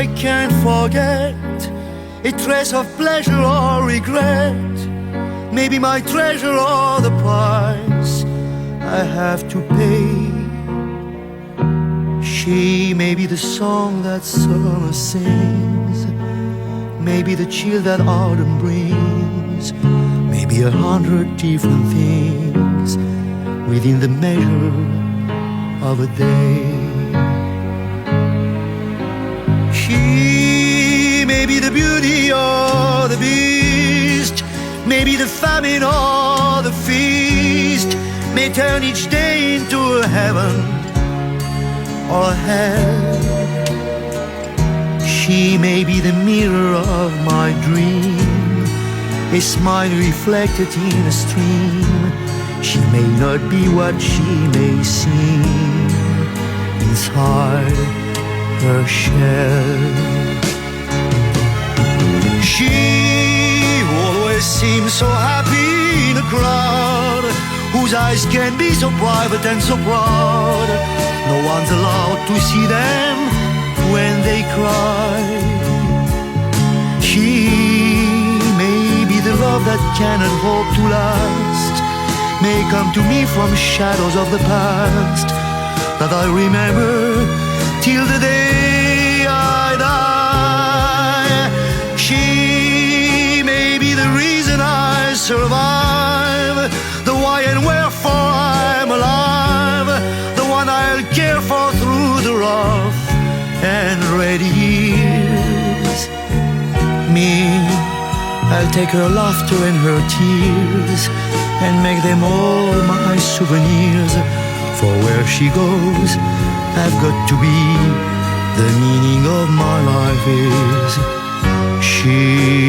I can't forget a trace of pleasure or regret. Maybe my treasure or the price I have to pay. She may be the song that summer sings, maybe the chill that autumn brings, maybe 100 different things within the measure of a day. She may be the beauty or the beast, maybe the famine or the feast, may turn each day into a heaven or hell. She may be the mirror of my dream, a smile reflected in a stream. She may not be what she may seem inside her shell. She always seems so happy in a crowd, whose eyes can be so private and so proud. No one's allowed to see them when they cry. She may be the love that cannot hope to last, may come to me from shadows of the past that I remember till the day I die. She may be the reason I survive, the why and wherefore I'm alive, the one I'll care for through the rough and ready years. Me, I'll take her laughter and her tears and make them all my souvenirs. For where she goes, I've got to be. The meaning of my life is she.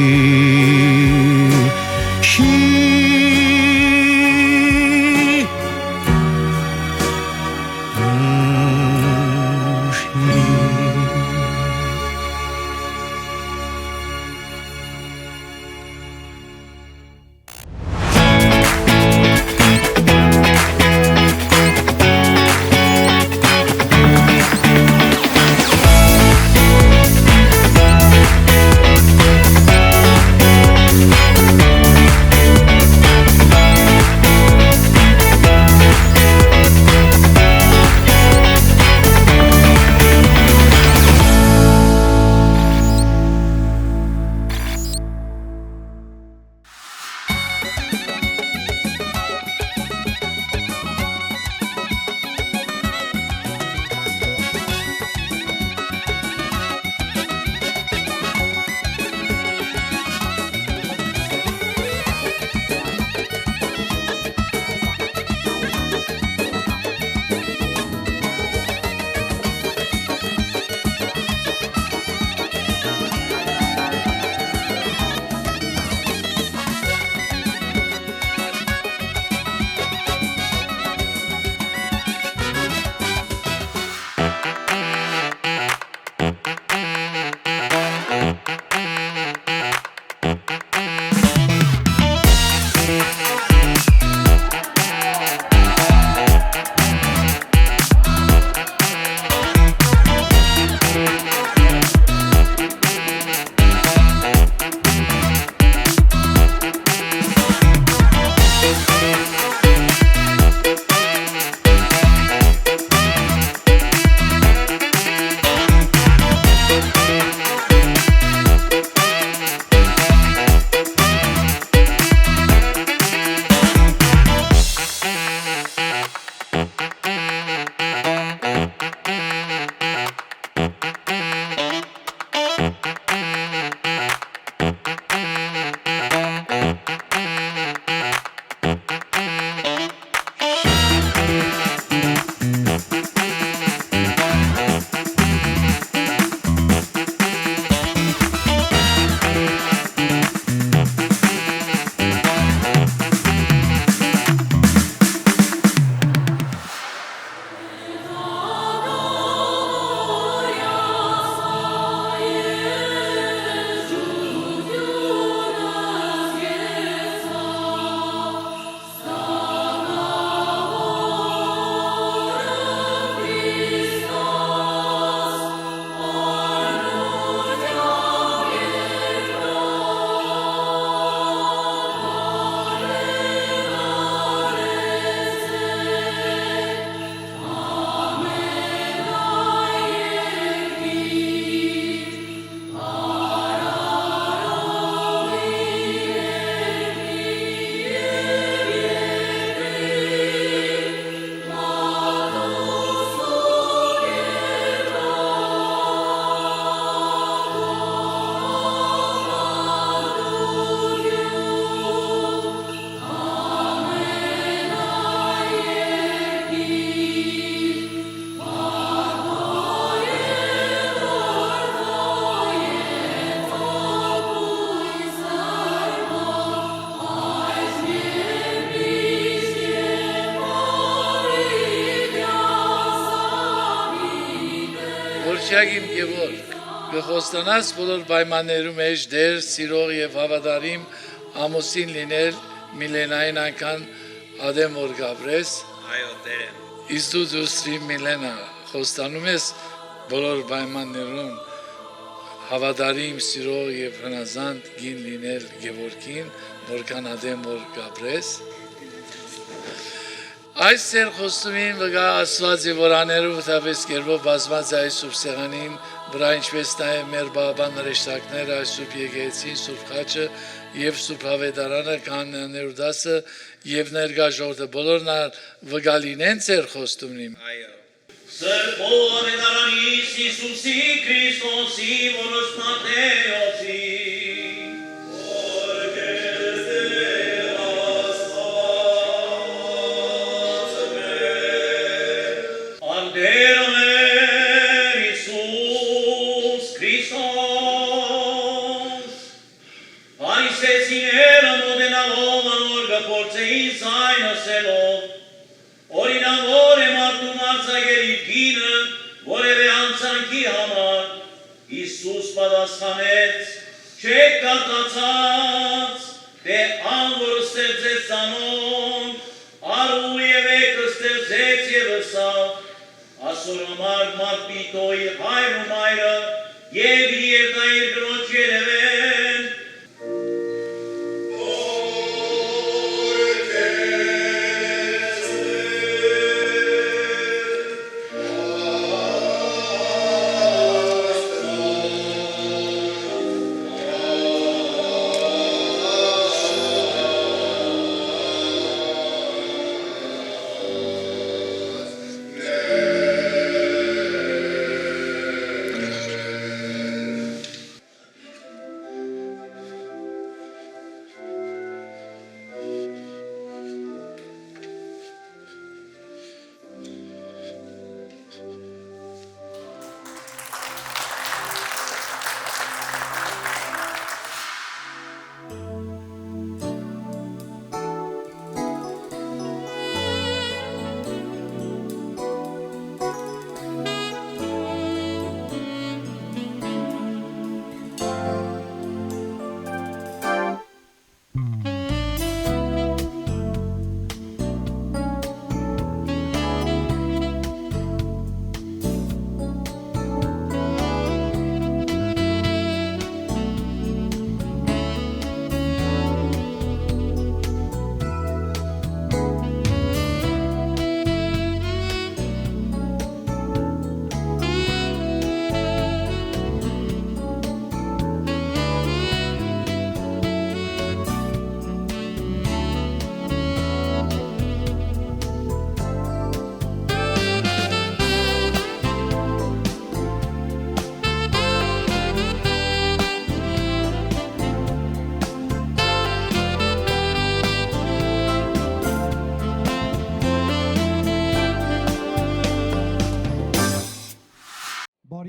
Ողջագին Գևորգ, գխոստանաս բոլոր պայմաններում մեջ դեր, սիրող և հավատարիմ ամուսին լինել Միլենային այնքան ադեմ որ գաբրես։ Այո, Տերը։ Իսկ դու դուստրի Միլենա, խոստանում ես բոլոր պայմաններում հավատարիմ, սիրող և հնազանդ գին լինել Գևորգին, որքան ադեմ որ գաբրես։ Այս ծեր խոստումին վգա ասված և որաներով վթավես կերվով բազմած այս սուրբ սեղանին, վրա ինչպես նաև մեր բաբան նրեշտակներ այս սուրբ եկեղեցին, սուրբ խաչը և սուրբ հավետարանը կան ներուդասը և ներկա ժողովուրդը բոլորն վգա լինեն ծեր խոստումին։ Այո։ Սրբո հավետարանից Իսուսի Քրիստոսի որոշմատեոցի Օրինավոր է մարդու մարցագերի կինը, որևէ անցանքի համար, Իսուս պատասխանեց, չեք կարտացած, թե ան որ ստեղծեց ծանոն, արու և եկը ստեղծեց և ըսավ, ասոր համար մարդ պիտո իր հայր ու մայրը, և իր երտա իր կնոջ երևեն,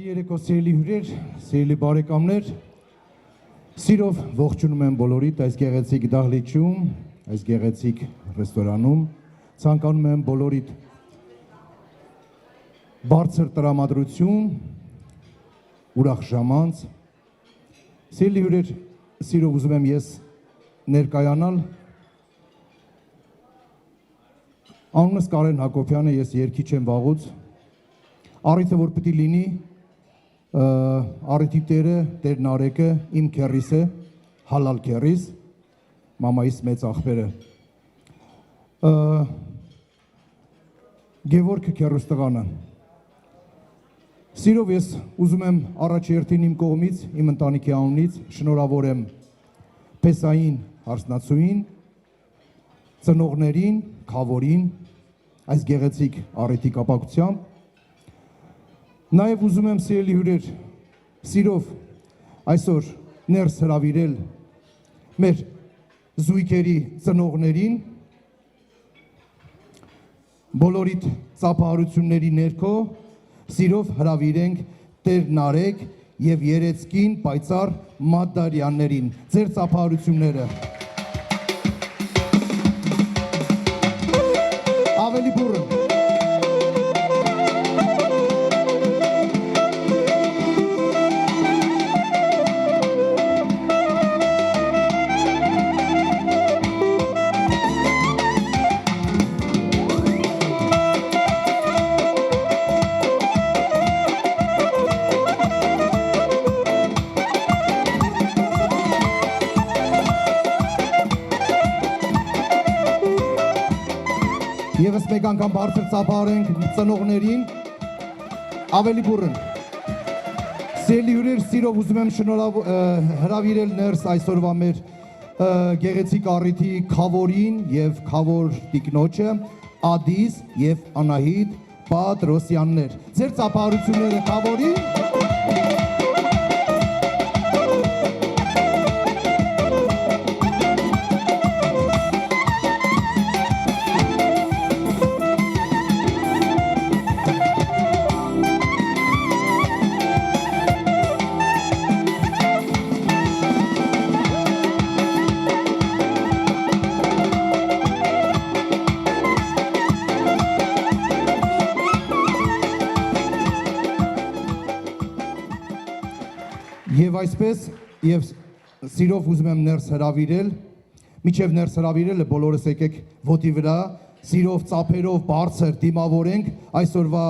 Երեկո սիրելի հյուրեր, սիրելի բարեկամներ, սիրով ողջունում եմ բոլորիդ այս գեղեցիկ դահլիճում, այս գեղեցիկ ռեստորանում, ցանկանում եմ բոլորիդ բարձր տրամադրություն, ուրախ ժամանց, սիրելի հյուրեր, սիրով ուզում եմ ես ներկայանալ, անունս Կարեն Հակոբյան է, ես երգիչ եմ վաղուց, առիթը որ պիտի լինի, առիթի տերը, Տեր Նարեկը, իմ քեռիս է, հալալ քեռիս, մամայիս մեծ աղբերը։ Գևորգ քեռուստղանը։ Սիրով ես ուզում եմ առաջ երթին իմ կողմից, իմ ընտանիքի անունից, շնորհավորեմ Փեսային հարսնացուին, ծնողներին, քավորին, այս գեղեցիկ առիթի կապակցությամբ Նաև ուզում եմ սիրելի հյուրեր, սիրով այսօր ներս հրավիրել մեր զույգերի ծնողներին, բոլորիդ ծափահարությունների ներքո, սիրով հրավիրենք Տեր Նարեկ և երեցկին պայծառ Մադարյաններին, ձեր ծափահարությունները։ Ավելի բուրըն։ Եվս մեկ անգամ բարձր ծափարենք ծնողներին, ավելի բուրըն։ Սիրելի հյուրեր, սիրով ուզում եմ հրավիրել ներս այսօրվա մեր գեղեցիկ առիթի քավորին եւ քավոր տիկնոջը Ադիս եւ Անահիտ Պատրոսյաններ։ Ձեր ծափարությունները քավորին։ Եվ այսպես, եւ սիրով ուզում եմ ներս հրավիրել, միջև ներս հրավիրելը բոլորս եկեք ոտի վրա, սիրով ծափերով բարձր դիմավորենք այսօրվա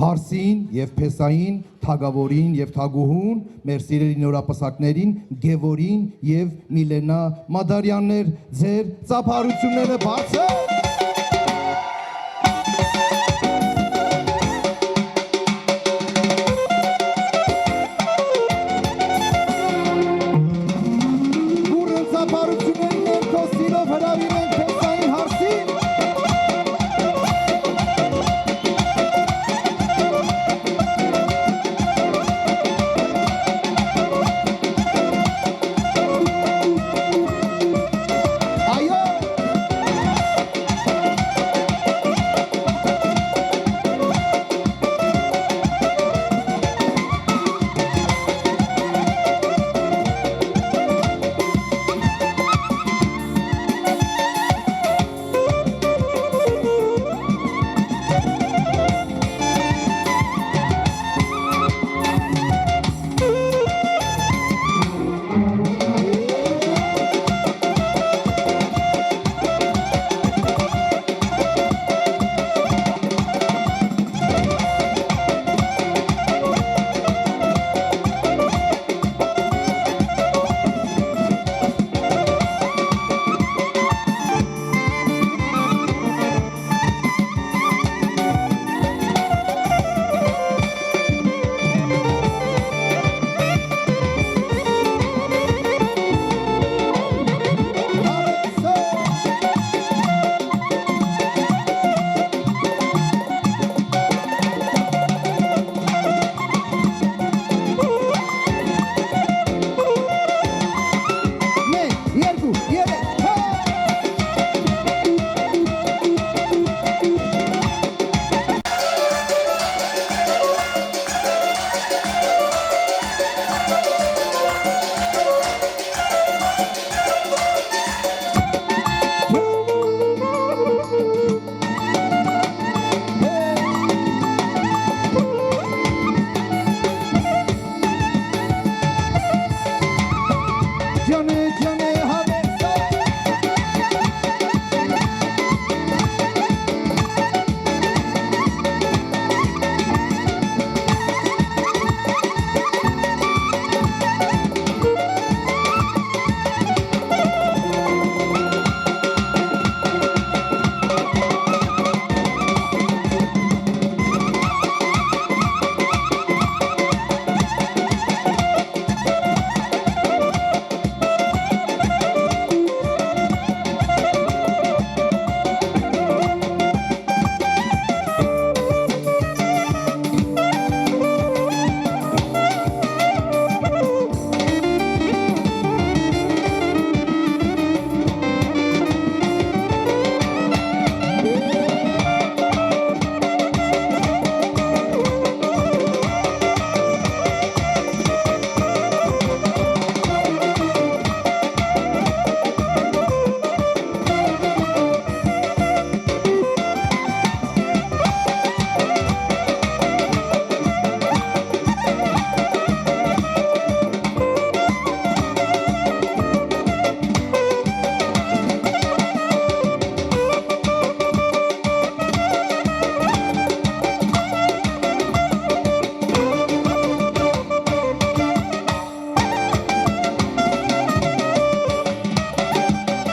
հարսին եւ փեսային, թագավորին եւ թագուհուն, մեր սիրելի նորապսակներին, Գևորին եւ Միլենա Մադարյաններ, ձեր ծափարությունները բարձր։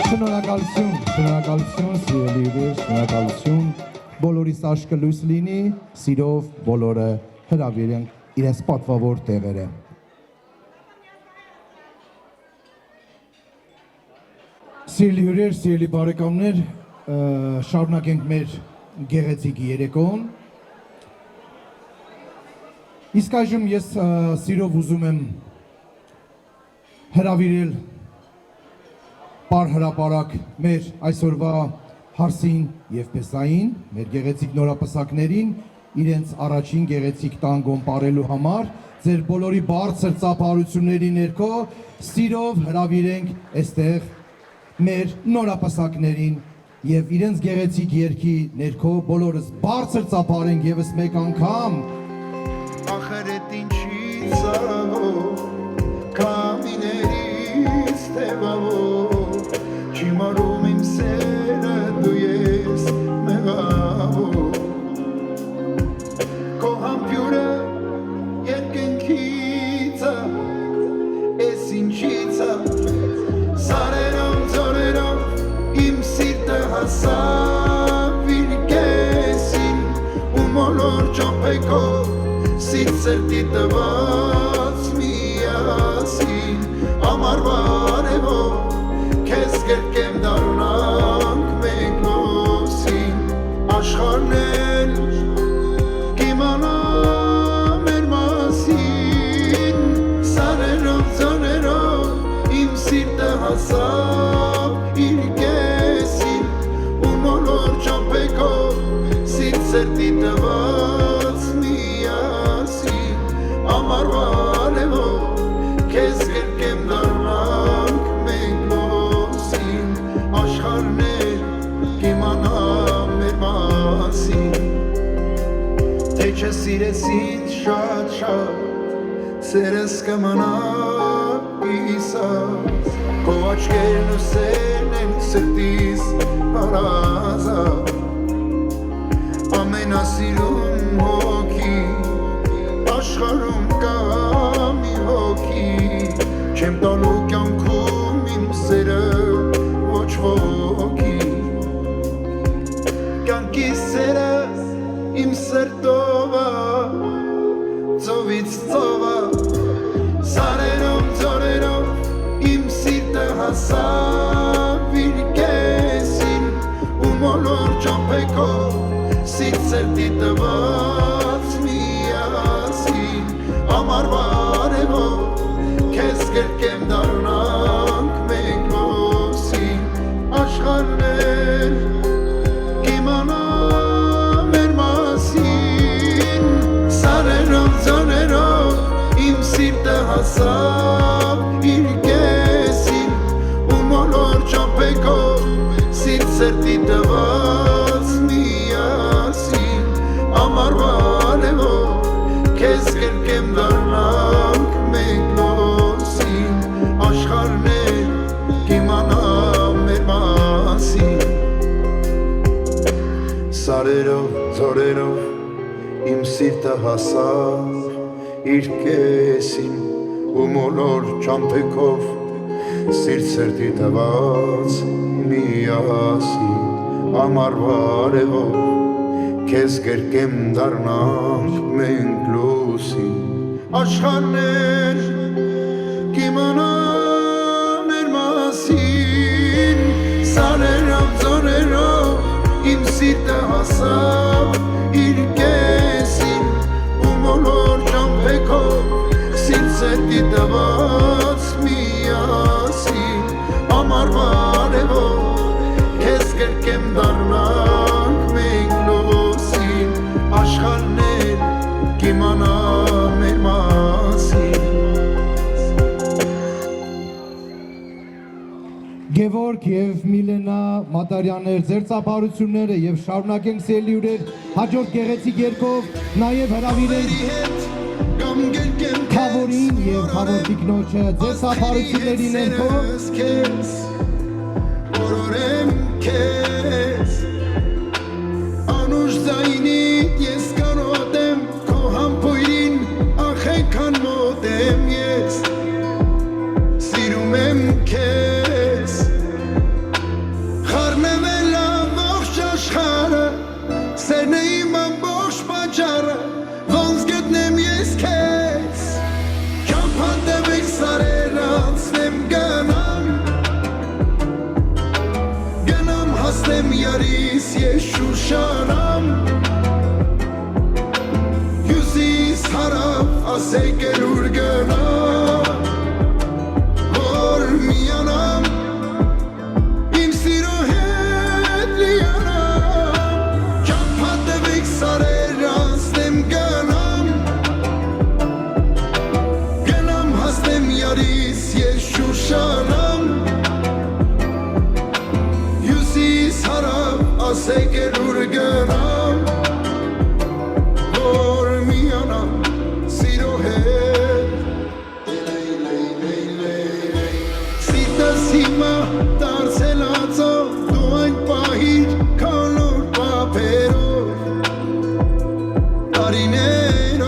Շնորհակալություն, սիրելի հյուրեր, շնորհակալություն։ Բոլորիս աշկը լույս լինի, սիրով բոլորը հրավիրենք իրենց պատվավոր տեղերը։ Սիրելի հյուրեր, սիրելի բարեկամներ, շարունակենք մեր գեղեցիկ երեկոն։ Իսկ այժմ ես սիրով ուզում եմ հրավիրել պար հրապարակ մեր այսօրվա հարսին և պեսային, մեր գեղեցիկ նորապսակներին, իրենց առաջին գեղեցիկ տանգոն պարելու համար, ձեր բոլորի բարձր ծափահարությունների ներքո, սիրով հրավիրենք այստեղ մեր նորապսակներին և իրենց գեղեցիկ երգի ներքո բոլորս բարձր ծափահարենք ևս մեկ անգամ։ Ախրետ ինչի ծավով, կամիներից թևավոր, չիմարում իմ սերը դու ես մեղավոր, քո համբյուրը երկնքիցը, ես ինչիցը, սարերով ձորերով իմ սիրտը հասավ իր կեսին, ու մոլոր ճամփեքով Սիտ սրտի տված միասին, ամարվա արևով, քեզ գրկեմ դառնանք մենք լուսին, աշխարհն էլ կիմանա մեր մասին, սարերով ձորերով իմ սիրտը հասավ իր կեսին, ու մոլոր ճամփեքով սիտ սրտի տված ամարվա արևով, քեզ գրկեմ դառնանք մենք լուսին, աշխարհն էլ կիմանա մեր մասին, թե չսիրես ինձ շատ, սերս կմնա իսած, քո աչքերն ու սերն են սրտիս հարազատ, ամենասիրուն հոգի աշխարհում կա մի հոգի, չեմ տալու կյանքում իմ սերը ոչ ոքի, կյանքի սերը իմ սրտով է, ծովից ծով է, սարերով ձորերով իմ սիրտը հասավ իր կեսին, ու մոլոր ճամփեքով սիտ սրտի տված ամարվա արևով, քեզ գրկեմ դառնանք մենք լուսին, աշխարհն էլ կիմանա մեր մասին, սարերով ձորերով իմ սիրտը հասավ իր կեսին, ու մոլոր ճամփեքով սիտ սրտի տված միասին, ամարվա արևով քեզ գրկեմ դառնանք մենք լուսին, աշխարհն էլ կիմանա մեր մասին, սարերով ձորերով իմ սիրտը հասավ իր կեսին, ու մոլոր ճամփեքով սիրտ սրտի տված միասին, ամարվա արևով քեզ գրկեմ դառնանք մենք լուսին, աշխարհն էլ կիմանա մեր մասին, սարերով ձորերով իմ սիրտը հասավ իր կեսին, ու մոլոր ճամփեքով սիրտ սրտի տված միասին, ամարվա արևով քեզ գրկեմ դառնանք մենք աշխարհն էլ կիմանա մեր մասին։ Գևորգ և Միլենա Մատարյաններ, ձեր ծափահարությունները և շարունակենք սիրելի հյուրեր հաջորդ գեղեցիկ երգով նաև հրավիրենք Թավորին և Թավոր տիկնոջը ձեր ծափահարությունների ներքո օրորեմ քեզ անուշ ձայնիդ ես կանոտեմ քո համբույրին ախենքան մոտեմ ես սիրում եմ քեզ հասնեմ յարիս ես շուշանամ Հյուսիս հարավ ասեք էլ ուր գնամ Որ միանամ իմ սիրո հետ լիանամ Ճամփատվեք սարեր անցնեմ գնամ Գնամ հասնեմ յարիս ես շուշանամ Հյուսիս հարավ ասեք էլ ուր գնամ Որ միանամ սիրո հետ Սիրտս հիմա դարձելացո դու այն պահիր քանոր պապերով տարիներով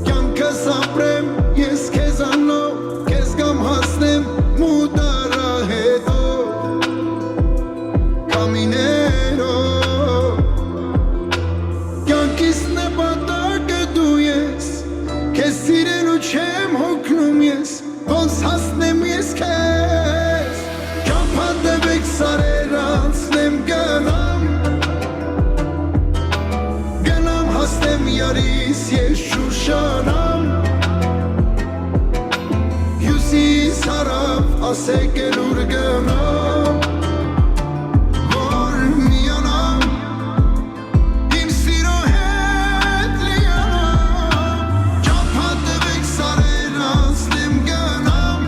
Կյանքս ապրեմ ես քեզանով քեզ գամ հասնեմ մուտարա հետով Կամիներով Կյանքիս նպատակը դու ես Քեզ սիրելու չեմ հոգնում ես Ոնց հասնեմ ես քեզ Ճամփատվեք սարեր անցնեմ գնամ Գնամ հասնեմ յարիս ես շուշանամ Հյուսիս հարավ ասեք էլ ուր գնամ Որ միանամ իմ սիրո հետ լիանամ Ճամփատվեք սարեր անցնեմ գնամ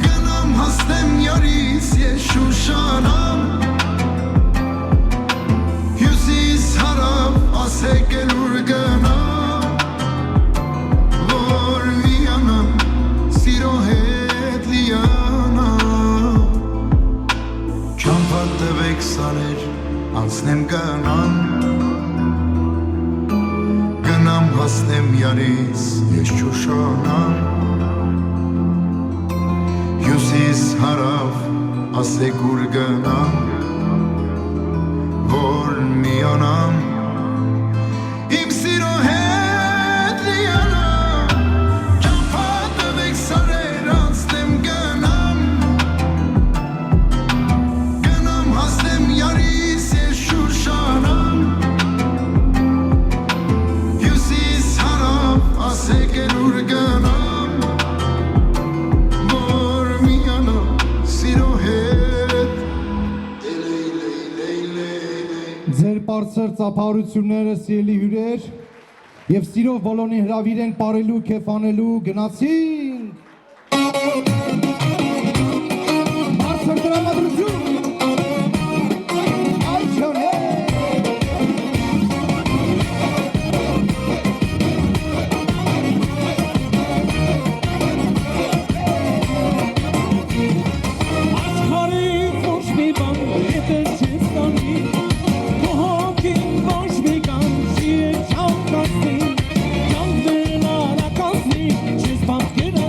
Գնամ հասնեմ յարիս ես շուշանամ Հյուսիս հարավ ասեք էլ ուր գնամ Որ միանամ սիրո հետ լիանամ Ճամփատվեք սարեր անցնեմ գնամ Գնամ հասնեմ յարիս ես շուշանամ Հյուսիս հարավ ասեք ուր գնամ Որ միանամ իմ սիրո հետ լիանամ Ճամփատվեք սարեր անցնեմ գնամ Գնամ հասնեմ յարիս ես շուշանամ Հյուսիս հարավ ասեք էլ ուր գնամ Որ միանամ սիրո հետ Ձեր բարձր ծափարությունները սիրելի հյուրեր եւ սիրով բոլորին հրավիրենք ապարելու, քեֆանելու, գնացին Բարձր տրամադրություն Այչոն Աշխարհի ոչ մի բան եթե չես տանի Քո հոգին ոչ մի կանչի է չամկացնի Կյանքներն արակացնի չես պատկերացնի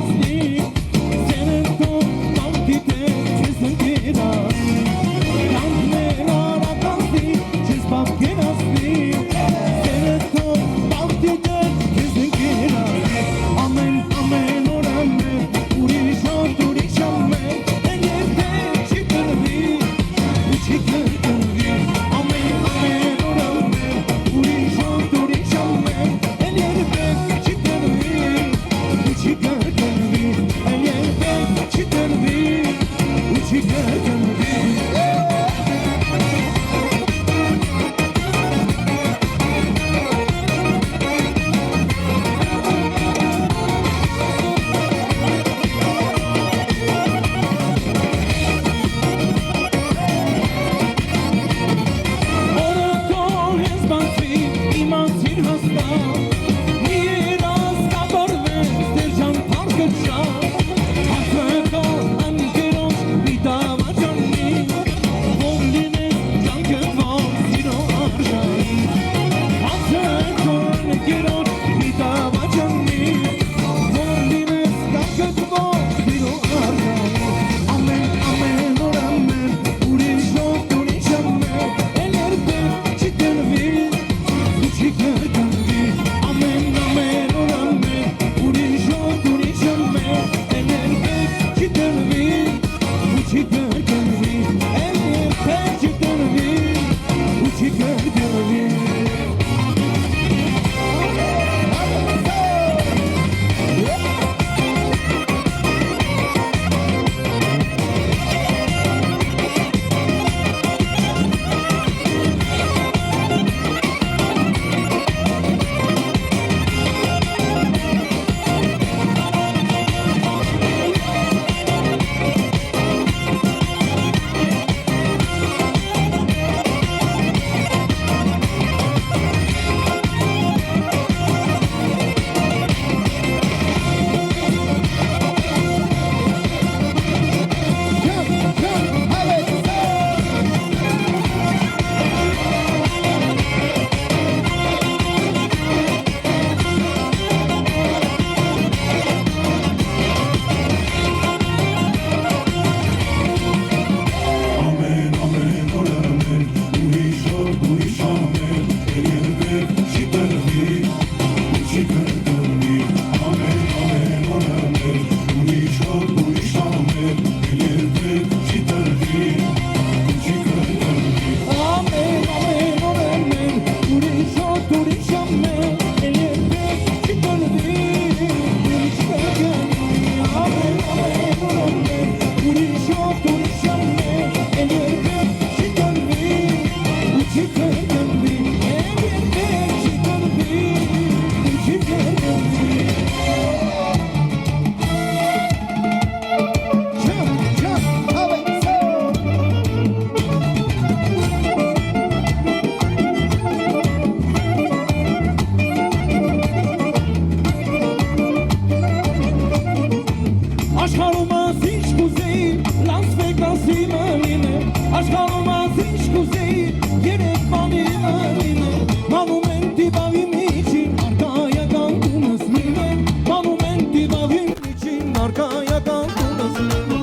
Աշխարհում ինչ կուզեի Լաս Վեգասի մլինը Աշխարհում ինչ կուզեի Երեք բանի մլինը Մանումենտի բավի միջին Արկայական տունս լինը Մանումենտի բավի միջին Արկայական տունս լինը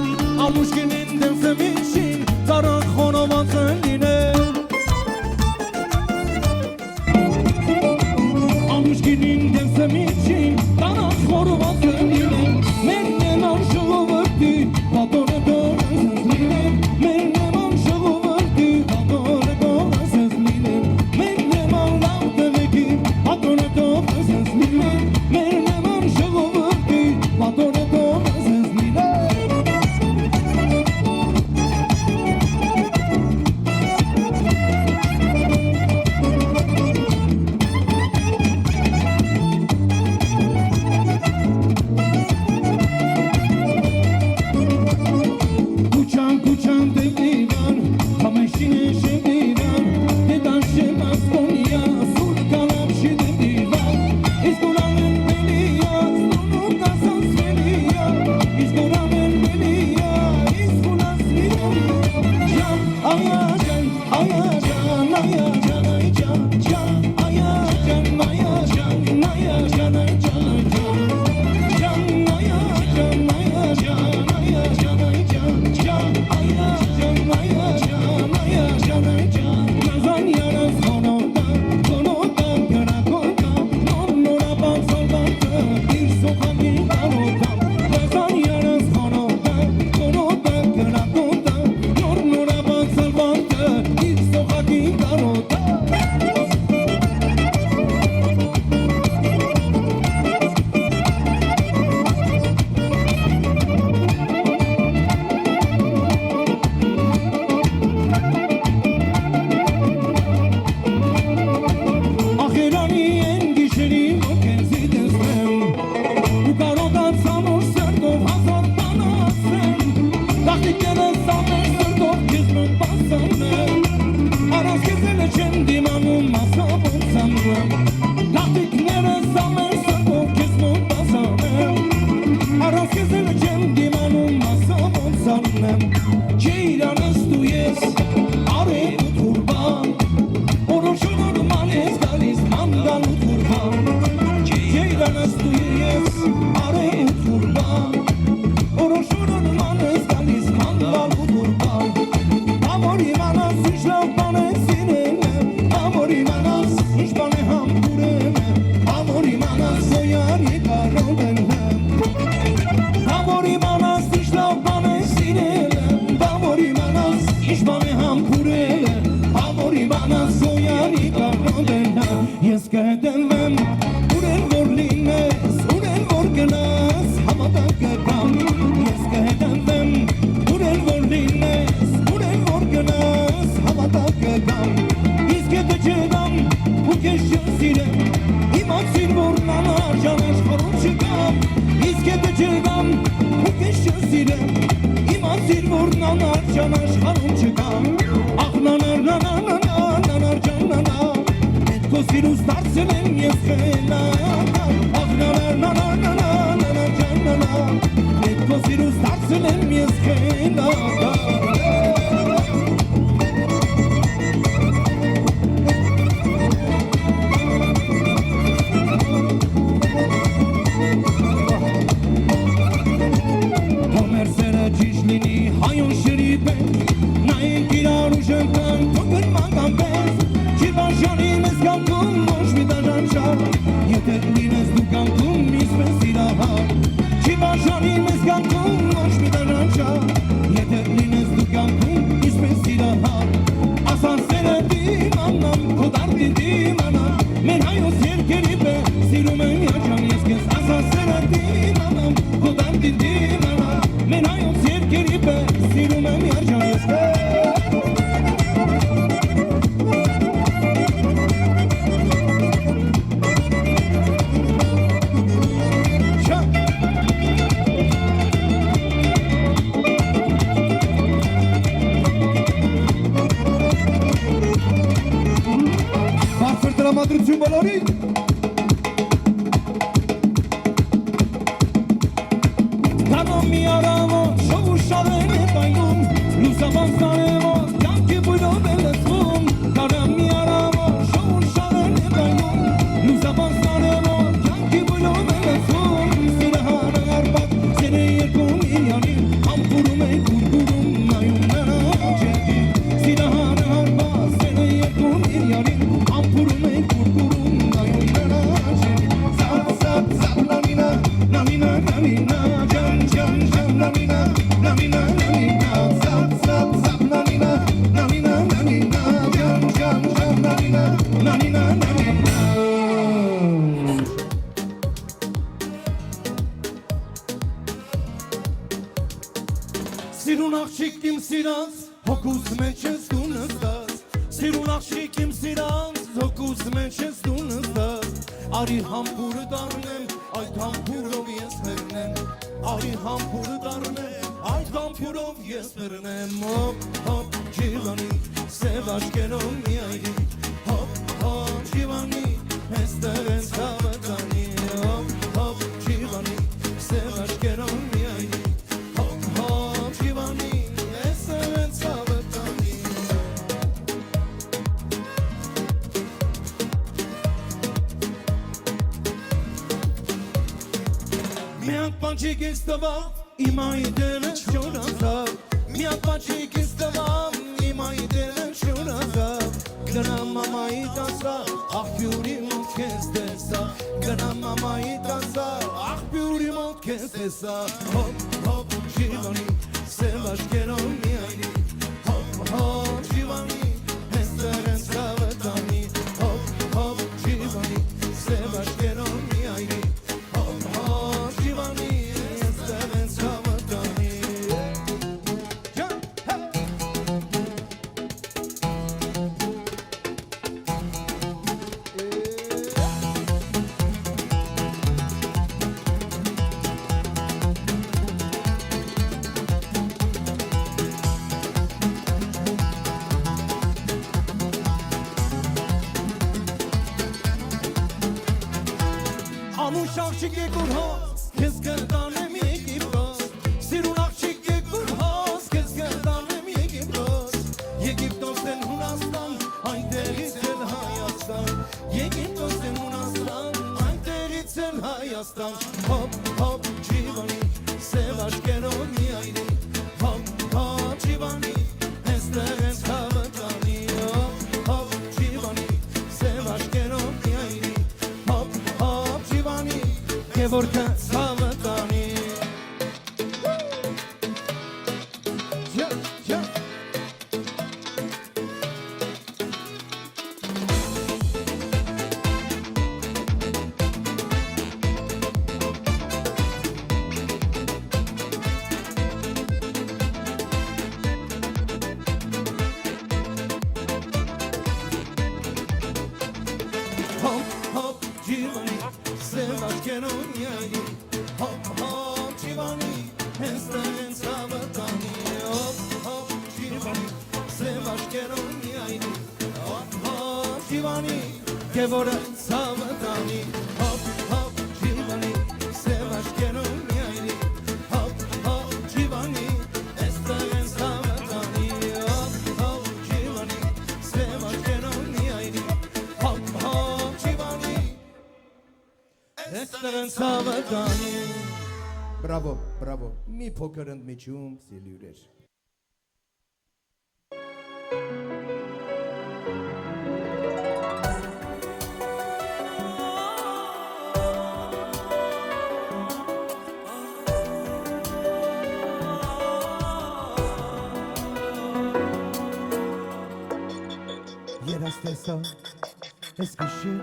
Ամուշկինին դեմսը միջին Ծարախ խոնոված լինը Ամուշկինին դեմսը միջին Ծարախ խոնոված լինը Մեր նեման ժողովրդի Պատորը դորս լինը Մեր նեման ժողովրդի Պատորը դորս լինը Մեր նեման լավ տվեկի Պատորը դորս լինը Մեր նեման ժողովրդի Պատորը դորս լինը Kuchan devdivan, kameşine şevdivan, dedan şemaz konya, sultanam şedevdivan. İzgoranın beliya, sonu kasas beliya, İzgoranın beliya, izgoran svideliya. Can, ayacan, ayacan, ayacan, ayacan, can, ayacan, ayacan, ayacan, ayacan, ayacan. Can, ayacan, ayacan, ayacan, ayacan, can, ayacan, ayacan, ayacan, ayacan. Nazan yaras konodan, konodan, karakoldan, nonora bansaldan, bir sokağın karodan. Nazan yaras konodan, konodan, karakoldan, nonora bansaldan, bir sokağın karodan. Ախերանի են գիշերին որ քեզ դեսնեմ ու կարողան սամոր սրտով հազար բան ասեմ Տախտիկներս ամեն սրտով քեզ մոտ բասանեմ Առանց քեզ էլ չեմ դիմանում մասա ոնց անեմ Տախտիկներս ամեն սրտով քեզ մոտ բասանեմ Առանց քեզ էլ չեմ դիմանում մասա ոնց անեմ Ջեյրանս դու ես արև ու թուրբան Օրոշունոր մանես գալիս մանգան ու թուրբան Ջեյրանս դու ես արև ու թուրբան Օրոշունոր մանես գալիս մանգան ու թուրբան Ամոր իմանաս ինչ լավ բան է սիրել Ամոր իմանաս ինչ բան է համբուրել Ամոր իմանաս զոյանի կարոտ են Ամոր իմանաս ինչ լավ բան է սիրել Ամոր իմանաս ինչ բան է համբուրել Ամոր իմանաս զոյանի կարոտ են Ես կհետևեմ ուրեն որ լինես Ուրեն որ գնաս համատակ կգամ Ես կհետևեմ ուրեն որ լինես Ուրեն որ գնաս համատակ կգամ Իսկ եթե չգամ ու քեզ չսիրեմ Իմացիր որ նանարժան աշխարհում չկամ Իսկ եթե չգամ ու քեզ չսիրեմ Իմացիր որ նանարժան աշխարհում չկամ Ախ նանար նանար նանար նանարժան նանար Պետքո սիրուս դարձել եմ ես խելական Ախ նանար նանար նանար նանարժան նանար Պետքո սիրուս դարձել եմ ես խելական Հոմերսերը ճիշտ լինի հայոն շրիպ է Նայենք իրար ուժն կան թոքր մանգան պես Չի բաժանի մեզ կամքում ոչ մի դաժան շար Եթե լինես դու կամքում իսպես իրահար Չի բաժանի մեզ կամքում ոչ մի դաժան շար Եթե լինես դու կամքում իսպես իրահար Ասանսերը դիմանամ, քո դարդին դիմանամ Մեր հայոց երկերի պես սիրում եմ յաջան ես կեզ Ասանսերը դիմանամ, քո դարդին դիմանամ Մեր հայոց երկերի պես սիրում եմ յաջան ես կեզ Տրամադրություն բոլորին Կանում մի արա Լուսաբանսարևոս կյանքի բույրով է լցվում Կարամ մի արամով շոուն շարեն է բայնում Լուսաբանսարևոս կյանքի բույրով է լցվում Սիրահանը արբակ սերը երկում իրյանին Համբուրում է գուրգուրում նայում նրա ջերդին Սիրահանը արբակ սերը երկում իրյանին Համբուրում է գուրգուրում նայում նրա ջերդին Զապ, զապ, զապ, նամինա, նամինա, նամինա Ջան, ջան, ջան, նամինա, նամինա, նամինա Զապ, զապ, զապ, նամինա, նամինա, նամինա Ջան, ջան, ջան, նամինա, նամինա, նամինա Սիրուն աղջիկ իմ սիրած, հոգուս մեջ ես դու նստած Սիրուն աղջիկ իմ սիրած, հոգուս մեջ ես դու նստած Արի համբուրը դառնեմ, այդ համբուրով ես հեռնեմ Արի համբուրը դառնեմ, այդ համբուրով ես հեռնեմ Հոպ, հոպ, ջիվանի, սև աշկերով մի այրի Հոպ, հոպ, ջիվանի, հեստեղ ես հավատանի Հոպ, հոպ, ջիվանի, սև աշկերով մի այրի Հոպ, հոպ, ջիվանի, հեստեղ ես հավատանի Միակ պանչիկ ես տվավ, իմ այդելը շորազավ Միակ պանչիկ ես տվավ, իմ այդելը շորազավ Գնամ մամայի տասա, աղբյուրի մոտ կեզ տեսա Գնամ մամայի տասա, աղբյուրի մոտ կեզ տեսա Հոպ, հոպ, ջիվանի, սև աշկերով մի այրի Հոպ, հոպ, ջիվանի, հեստեղ ես հավատանի Հոպ, հոպ, ջիվանի, սև աշկերով մի այրի Հոպ, հոպ, ջիվանի, հեստեղ ես հավատանի Ջան, հե Անուշ աղջիկ եկուր հոս, կեզ կրտանեմ Եգիպտոս Սիրուն աղջիկ եկուր հոս, կեզ կրտանեմ Եգիպտոս Եգիպտոս են Հունաստան, այնտեղից են Հայաստան Եգիպտոս են Հունաստան, այնտեղից են Հայաստան Հոպ, հոպ, ջիվանի, սև աշկերով մի այրի Հոպ, հոպ, ջիվանի, հեստեղ ես հավատանի Հոպ, հոպ, ջիվանի, սև աշկերով մի այրի Հոպ, հոպ, ջիվանի, կևորքը հավատանի Ջա, ջա Hop, hop, ջիվանի, սև աշկերով մի այրի Hop, hop, ջիվանի, հեստեղ ես հավատանի Hop, hop, ջիվանի, սև աշկերով մի այրի Hop, hop, ջիվանի, կևորը հավատանի Hop, hop, ջիվանի, սև աշկերով մի այրի Hop, hop, ջիվանի, հեստեղ ես հավատանի Hop, hop, ջիվանի, սև աշկերով մի այրի Hop, hop, ջիվանի, հեստեղ ես հավատանի Բրավո, բրավո, մի փոքր ընդմիջում, սիրելի ուրեր Երաս տեսա, ես գիշեր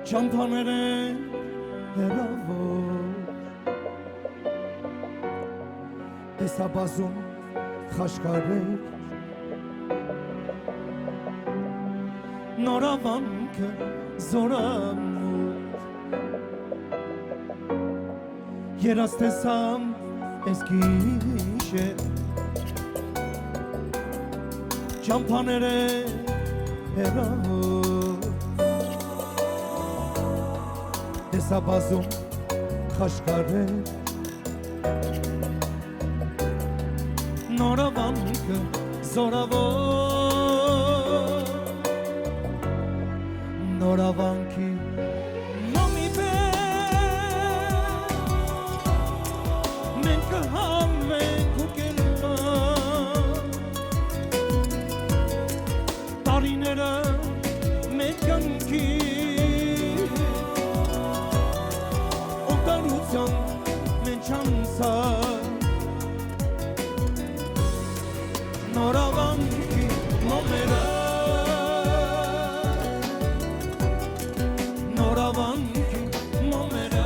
Չամփաներ են հեռավոր Տեսա բազում խաշկարեր Նորավանքը զորամուր Երաս տեսամ ես գիշեր Չամփաներ են հեռավոր Տեսա բազում խաշկարեր նորավանքը զորավոր նորավանքի մամի պես մենք կհավենք ու կերման տարիները մենք կնքի օտարության մենք չանցա նորավանքի մամերը նորավանքի մամերը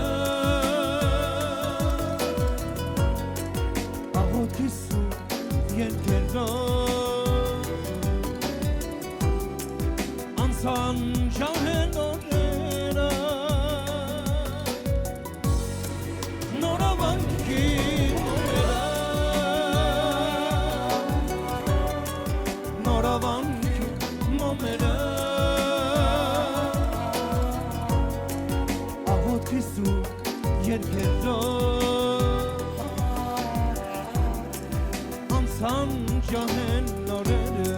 աղոթիսու երկերով անցան ժահեն օրերը նորավանքի նորավանքի մամերը աղոթիսու երկերով անցան ժահեն նորերը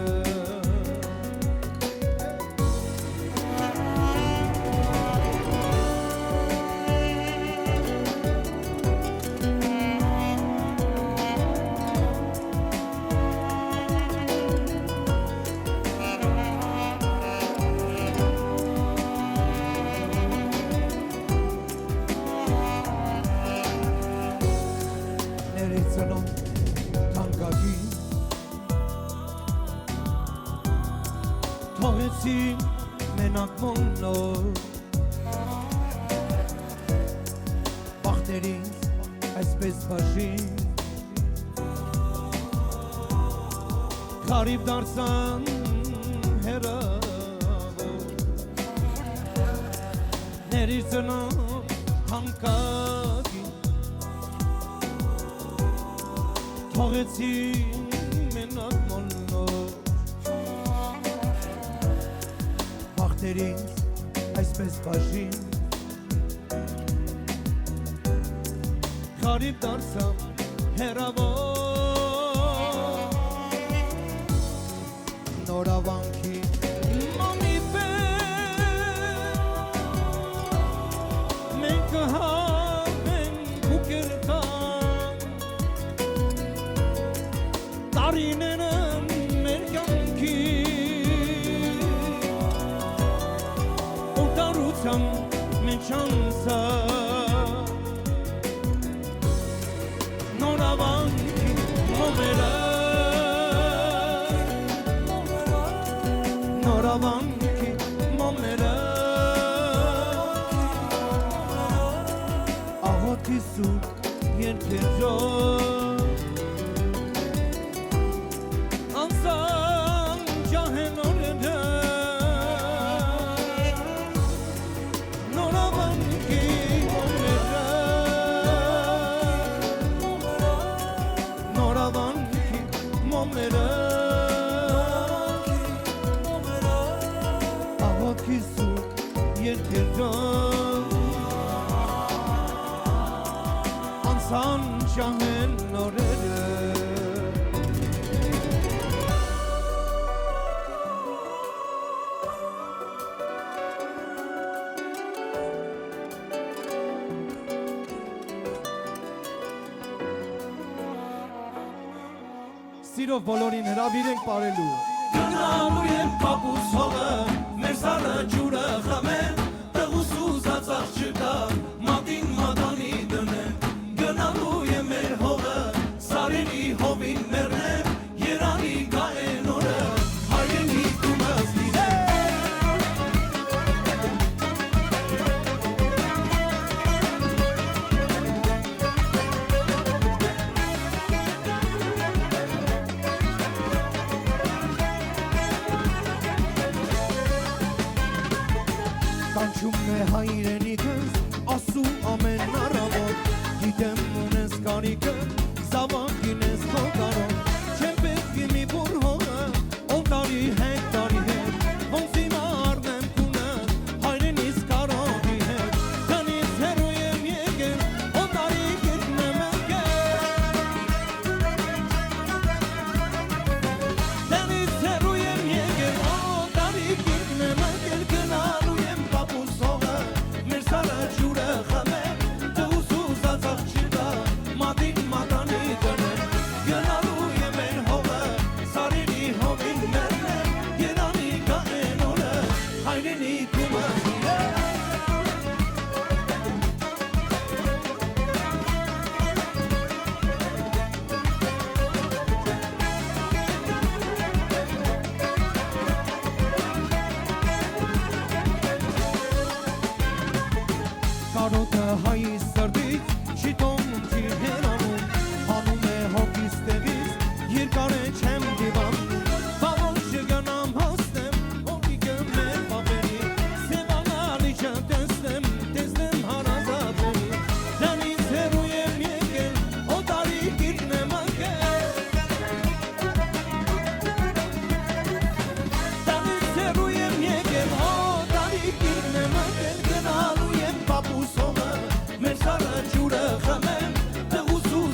ներեցնոն թանկագի թողեցի մենակ մոննոր բախտերից այսպես բաժին խարիվ դարձան հեռավոր ներեցնոն թանկագի թողեցի մենակ մոննոր բախտերից այսպես բաժին խարիվ դարձամ հեռավոր նորավանքի մամի պես մենք կհավենք ու կերտան տարիները մեր կյանքի օտարության մեջ անցա նորավանքի մամերը նորավանքի մամերը աղոթիսու երկերով անցան ջահեն օրերը նորավանքի մամերը նորավանքի մամերը աղոթիսու երկերով անցան ջահեն օրերը Սիրով բոլորին հրավիրենք պարելու Գնալու եմ պապուս հողը մեր սարը ջուրը խմեն տղուս ուզածախ չկա մատին մատանի դնեն Գնալու եմ մեր հողը սարերի հովին մերնեմ երանի գայեն օրը հայրենի կումս դիրեմ Կանչում է հայրենիքս, ասում ամեն առավոտ Գիտեմ ունես կարիքը, զավակին ես քո կարոտ Չեմ պետքի մի բուր հողը, օտարի հեկտարի հետ Ոնց հիմա առնեմ քունը, հայրենիս կարոտի հետ Տնից հեռու եմ եկել, օտարի գետնեմ ընկել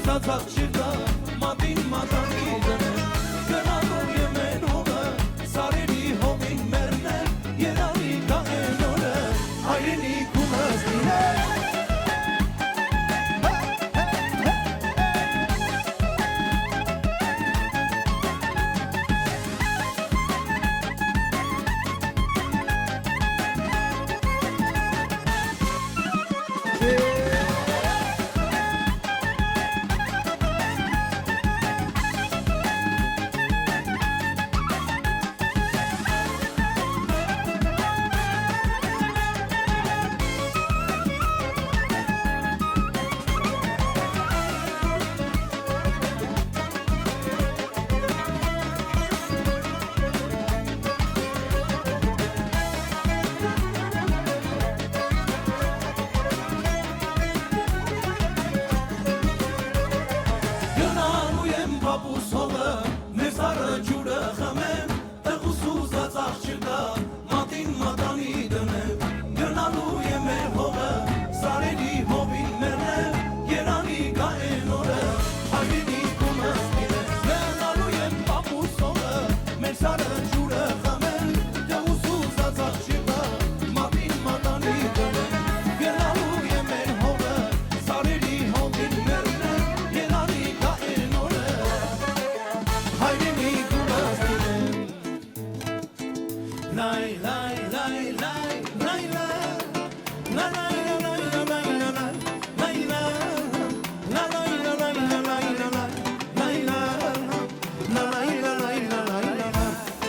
ծածաղ չկա մատին մատանի դնեմ Գնալու եմ են հողը սարերի հողին մերն է երանի կա են օրը հայրենի կումս լինել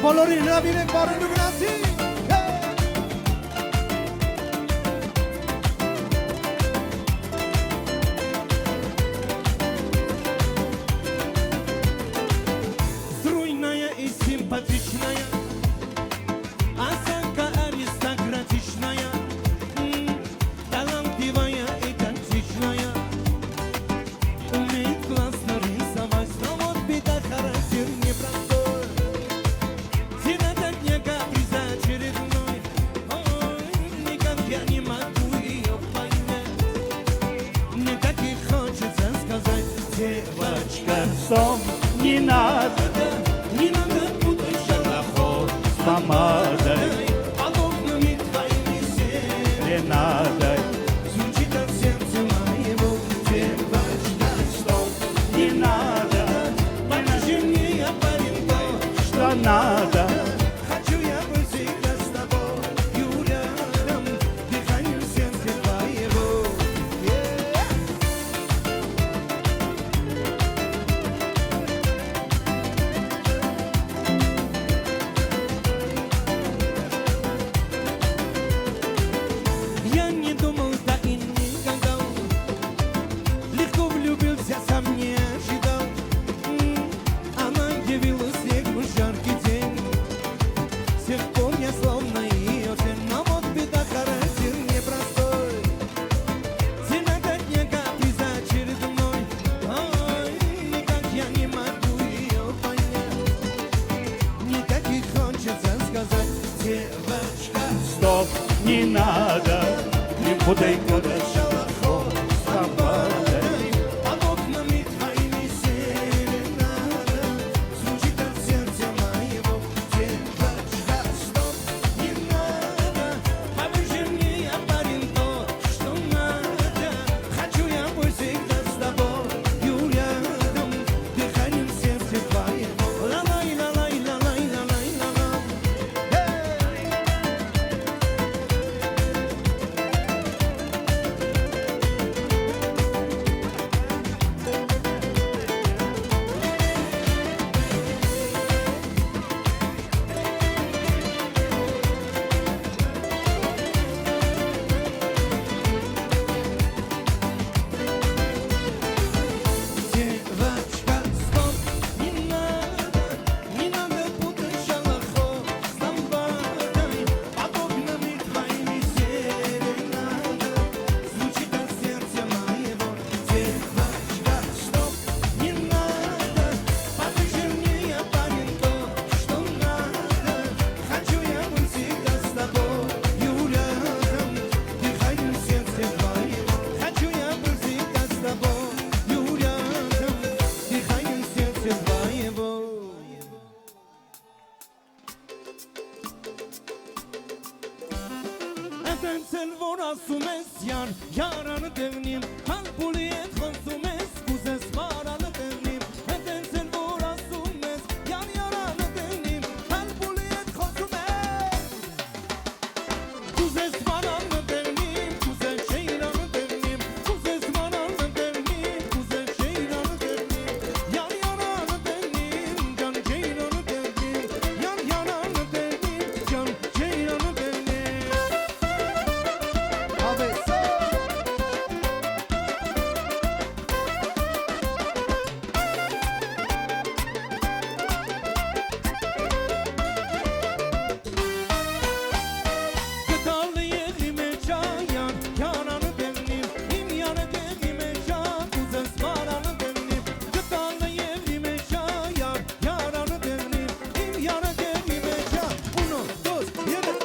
Բոլորին հրավիրենք բարենու գնացի Струйная и симпатичная Осанка аристократичная Талантливая и тактичная Умеет классно рисовать Но вот беда, характер непростой Девочка, сон не надо путать шелохов с помадой Под окнами твоими Ренадой Звучит от сердца моего Девочка, стоп не надо Покажи мне, я парень, то, что надо Хочу я быть всегда с тобой Юля, дыханием сердца твоего Я не думал, да и не гадал Легко влюбился, сам не ожидал Она явилась в жаркий день С тех пор я словно ее тень Но вот беда, характер непростой Цена дня каприза очередной Ой, никак я не могу ее понять Никаких хочется сказать Девочка, Стоп, не надо Не путай куда шелохов с помадой под окнами твоими серенада Звучит от сердца моего Девочка, стоп, не надо Покажи мне, я парень, то, что надо Хочу я быть всегда с тобой Юля, дыханием сердца твоего Ла-лай, ла-лай, ла-лай, ла-лай, ла-лай խոսում ես յան Յարանը դեղնիմ Հալպուլի հետ խոսում ես Կուզես մարանը դեղնիմ Հետենց էլ որ ասում ես Յան յարանը դեղնիմ Հալպուլի հետ խոսում ես Կուզես մարանը դեղնիմ Կուզես շեյրանը դեղնիմ Կուզես մարանը դեղնիմ Կուզես շեյրանը դեղնիմ Յան յարանը դեղնիմ Յան շեյրանը դեղնիմ Յան յարանը դեղնիմ Յան շեյրանը դեղնիմ Հավեսա Գտալը եղի մեջա յան Յանանը դեղնիմ Իմ յանը դեղի մեջա Կուզես մարանը դեղնիմ Գտալը եղի մեջա յան Յանանը դեղնիմ Իմ յանը դեղի մեջա Uno, dos, երեք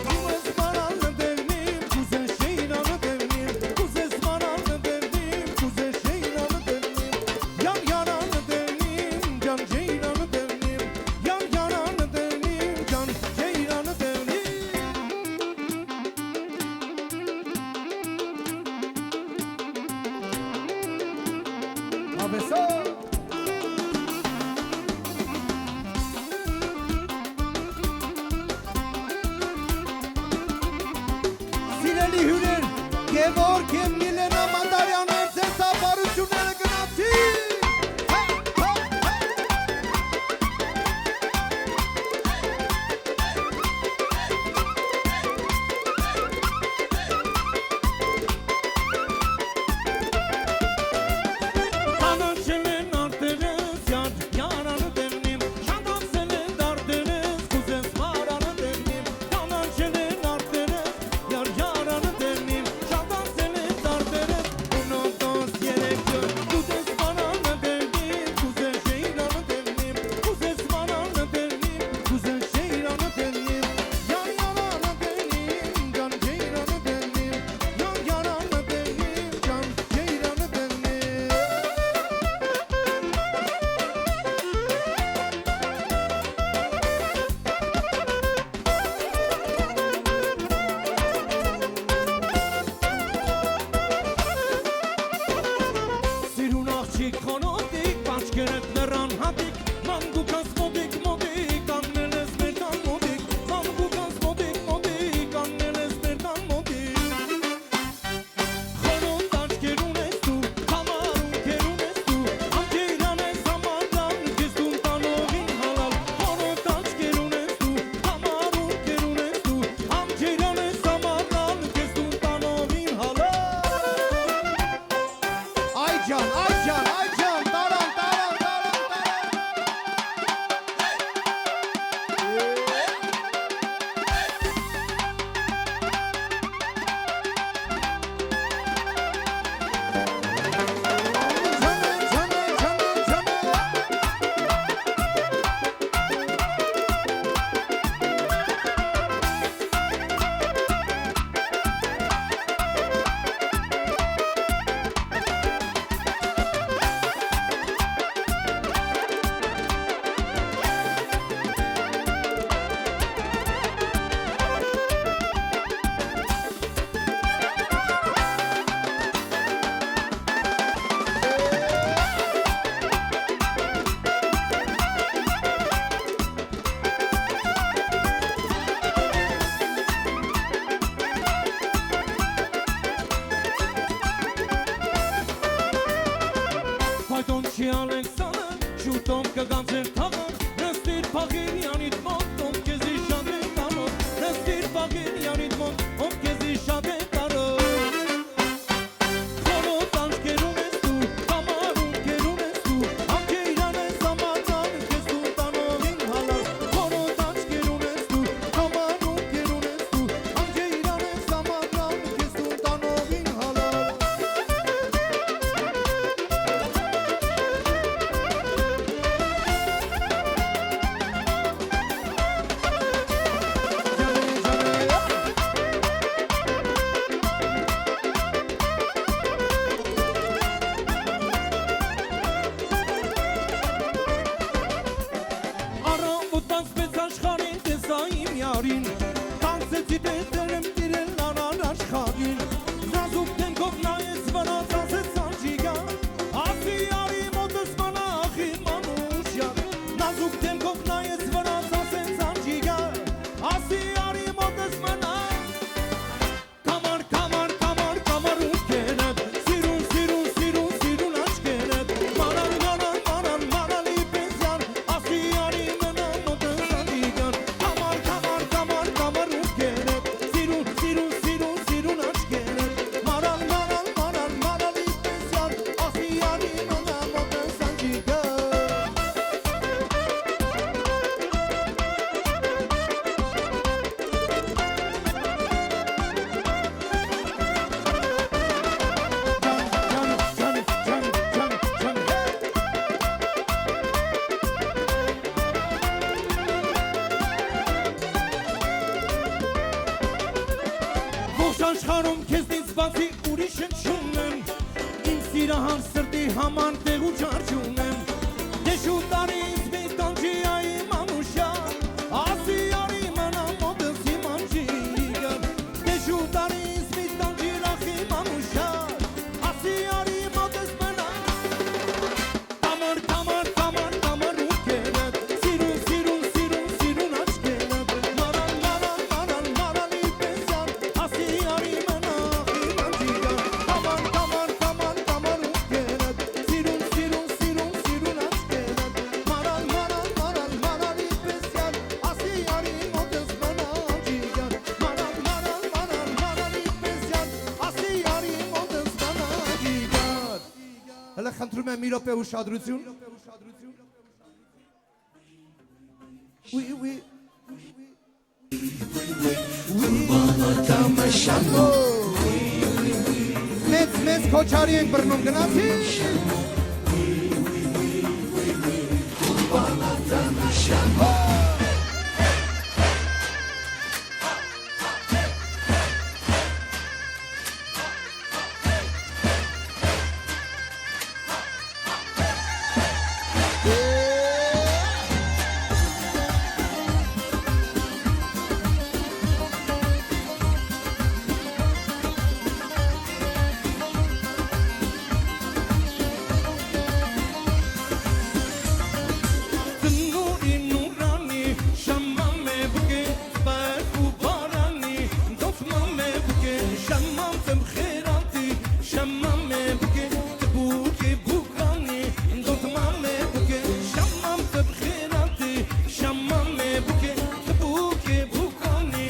Կուզես մարանը դեղնիմ Կուզես շեյրանը դեղնիմ Կուզես մարանը դեղնիմ Կուզես շեյրանը դեղնիմ Յան յանանը դեղնիմ Յան շեյրանը դեղնիմ Յան յանանը դեղնիմ Յան շեյրանը դեղնիմ Հավեսա Սիրելի հյուրեր, Գևորգ և Միլենա Մանդարյաններ, ձեր սապարությունները գնացի Կանաչել են արտերս յան Յարանը դեղնիմ Շատացել են դարդերս Կուզես մարանը դեղնիմ Կանաչել են արտերս յան Յարանը դեղնիմ Շատացել են դարդերս Uno, dos, երեք Կուզես մարանը դեղնիմ Կուզես շեյրանը դեղնիմ Կուզես մարանը դեղնիմ Կուզես շեյրանը դեղնիմ Յան յարանը դեղնիմ Յան շեյրանը դեղնիմ Յան յարանը դեղնիմ Յան շեյրանը դեղնիմ Սիրուն աղջիկ խոնոտիկ, պաչկերդ լրան հատիկ Մանգուկաս մոտիկ, մոտիկ, աննել ես մեր տան մոտիկ Մանգուկաս մոտիկ, մոտիկ, աննել ես մեր տան մոտիկ Խոնոտ աչքեր ունես դու, համար ունքեր ունես դու Ամջեյրան ես համարդան, կեզ դուն տանողին հալալ Խոնոտ աչքեր ունես դու, համար ունքեր ունես դու Ամջեյրան ես համարդան, կեզ դուն տանողին հալալ Այջան, այջան, այջան, տարան, տարան, տարան, տարան Ջանը, ջանը, ջանը, ջանը Չի Ալեքսանը, շուտով կգան ձեր թաղը Նստիր Փաղիրյանիդ մոտ, ով քեզի շատ է կարոտ Նստիր Փաղիրյանիդ մոտ, ով քեզի շատ է կարոտ Խոնոտ անջկեր ունես դու, համար ունքեր ունես դու Ամջեյրան ես համարդան, քեզ դու տանողին հալալ Խոնոտ անջկեր ունես դու, համար ունքեր ունես դու Ամջեյրան ես համարդան, քեզ դու տանողին հալալ Արին Տանցեցի տեսերեմ տիրել անան աշխարին աշխարհում քեզնից բացի ուրիշ չունեմ Իմ սիրահար սրտի համար տեղ ու ջարդ ունեմ Դե շուտ տարից մի տանջի այ մանուշա Ասի արի մնա մոտս իմ անջիգը Դե շուտ տարից մի տանջի լախի մանուշա Ասի արի մոտս մնա Կամար, կամար, կամար, կամար ու կերդ Սիրուն, սիրուն, սիրուն, սիրուն աչկերդ Մարալ, մարալ, մարալ, մարալի պենսյան Ասի արի մնա իմ անջիգը Կամար, կամար, կամար, կամար ու կերդ Սիրուն, սիրուն, սիրուն, սիրուն աչկերդ Մարալ, մարալ, մարալ, մարալի պենսյան Ասի արի մոտս մնա անջիգը Մարալ, մարալ, մարալ, մարալի պենսյան Ասի արի մոտս մնա անջիգը Հələ խնդրում եմ մի րոպե ուշադրություն Oui, oui Մեծ քոչարի ենք բռնում գնացի Նուրի նուրանի շամամե բուկե բարու բարանի դոթմամե բուկե շամամ տեմ խերանտի շամամե բուկե տբուկե բուկանի դոթմամե բուկե շամամ տեմ խերանտի շամամե բուկե տբուկե բուկանի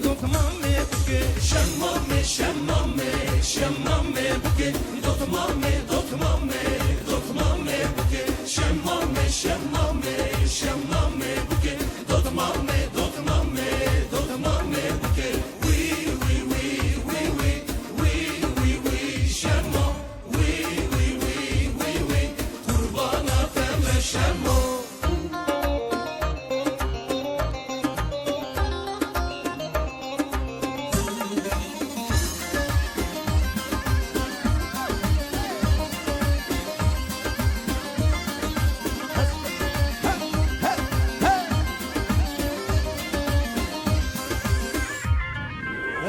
դոթմամե բուկե շամամե շամամե շամամե բուկե դոթմամե դոթմամե դոթմամե բուկե շամամե շամամե շամամե բուկե դոթմամե դոթմամե դոթմամե բուկե oui oui oui oui oui oui oui oui շամո oui oui oui oui oui qurbanա տեմ շամո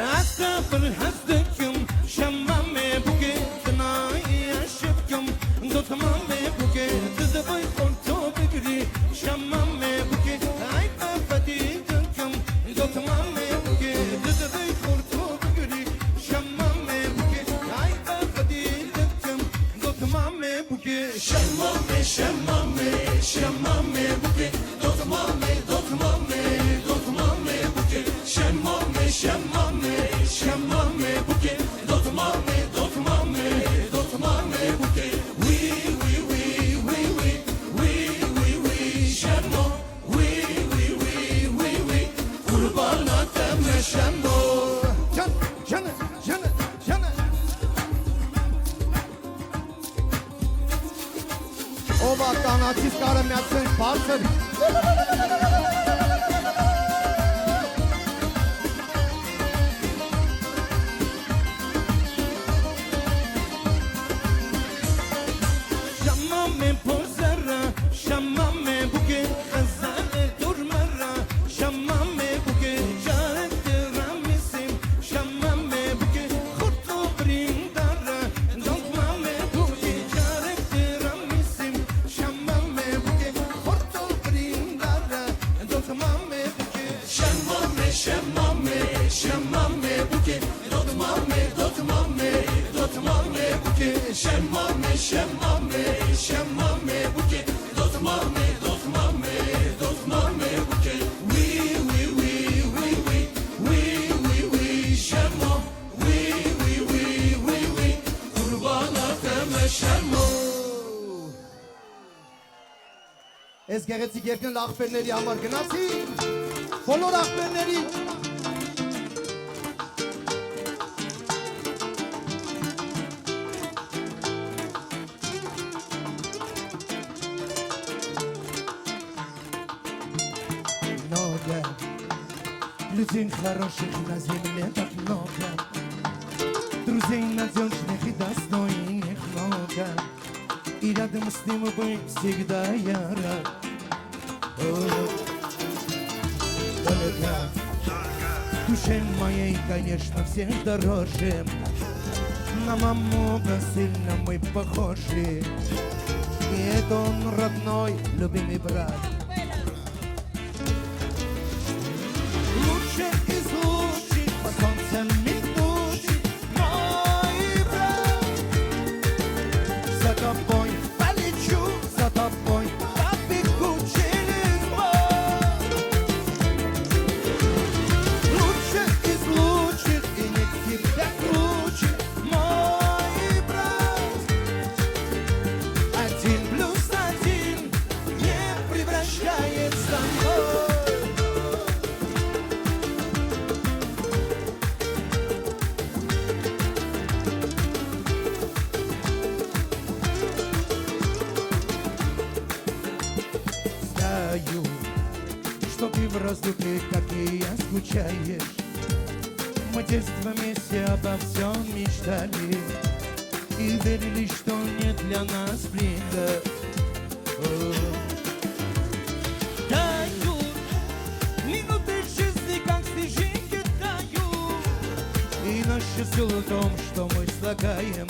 Աստապր հաստկում շամամե բուկե տնայի աշպկում դոթմամե բուկե դզվայ խորտոպ գրի շամամե բուկե այդ ապատի դնկում դոթմամե բուկե դզվայ խորտոպ գրի շամամե բուկե այդ ապատի դնկում դոթմամե բուկե շամամե շամամե շամամե բուկե դոթմամե դոթմամե դոթմամե բուկե շամամե շամամե շամամե բուկե դոթմամե դոթմամե դոթմամե բուկե oui oui oui oui oui oui oui oui շամո oui oui oui oui oui qurbanա տեմ շամո ջան Ով ատանացիս կարը միացնենք բարձր Շամամե փոզերա շամամե բուկե խզանը դուրմարա շամամե բուկե ջարեք դրամիսիմ շամամե բուկե խորտո բրինդարա դոթմամե բուկե ջարեք դրամիսիմ շամամե բուկե խորտո բրինդարա դոթմամե բուկե շամամե շամամե շամամե բուկե դոթմամե դոթմամե դոթմամե բուկե շամամե շամամե շամամե բուկե դոթմամե դոթմամե դոթմամե բուկե oui oui oui oui oui oui oui oui շամո oui oui oui oui oui qurbanա տեմ շամո Ես գեղեցիկ երկն աղբերների համար գնացի բոլոր աղբերների Много, людей хороших на земле так много. Друзей надежных и достойных много, и рядом с ним быть всегда я рад. Только душе моей, конечно, всех дороже. На маму сильно мы похожи, и это он родной, любимый брат. Лучше из лучших, по солнцем идущих, мой брат. За тобой полечу, за тобой побегу через мор. Лучше из лучших, и нет тебя круче, мой брат. 1+1 не превращается в ноль. Знаю, что ты в раздумье, как и я, скучаешь. Мы детство вместе обо всем мечтали и верили, что нет для нас блига. Даю минуты жизни, как снежинки таю, и наше сила в том, что мы слагаем.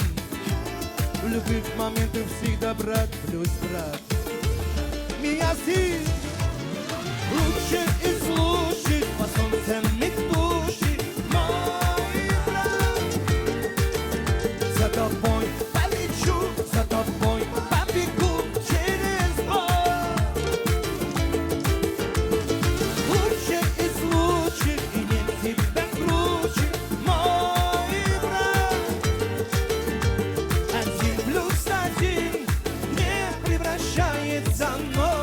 В любых моментах всегда брат плюс брат. Меня сил лучше из лучших, по солнцем идущих, мой брат. За тобой полечу, за тобой побегу через мор. Лучше из лучших, и нет тебя круче, мой брат. 1+1 не превращается в ноль.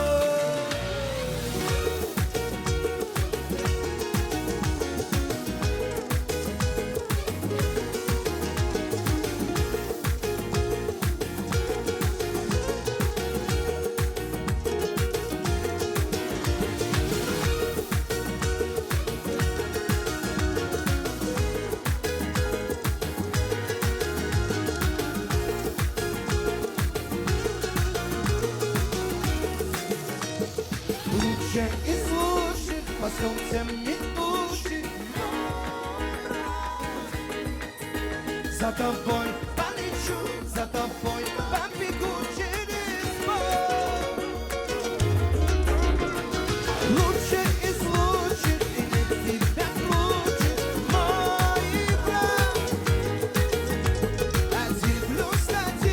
Лучше из лучших, по солнцем идущих, за тобой полечу, за тобой побегу через мор. Лучше из лучших, и нет тебя круче, мой брат. 1+1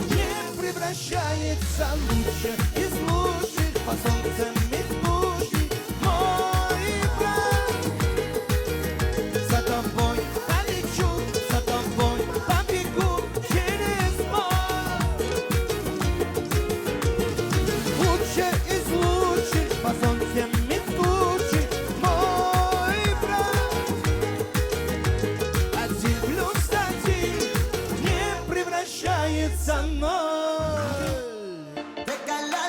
не превращается. Лучше из лучших, по солнцем идущих, мой брат. За тобой полечу, за тобой побегу через мор. Лучше из лучших, по солнцем идущих, мой брат. 1+1 не превращается в ноль. Te cae la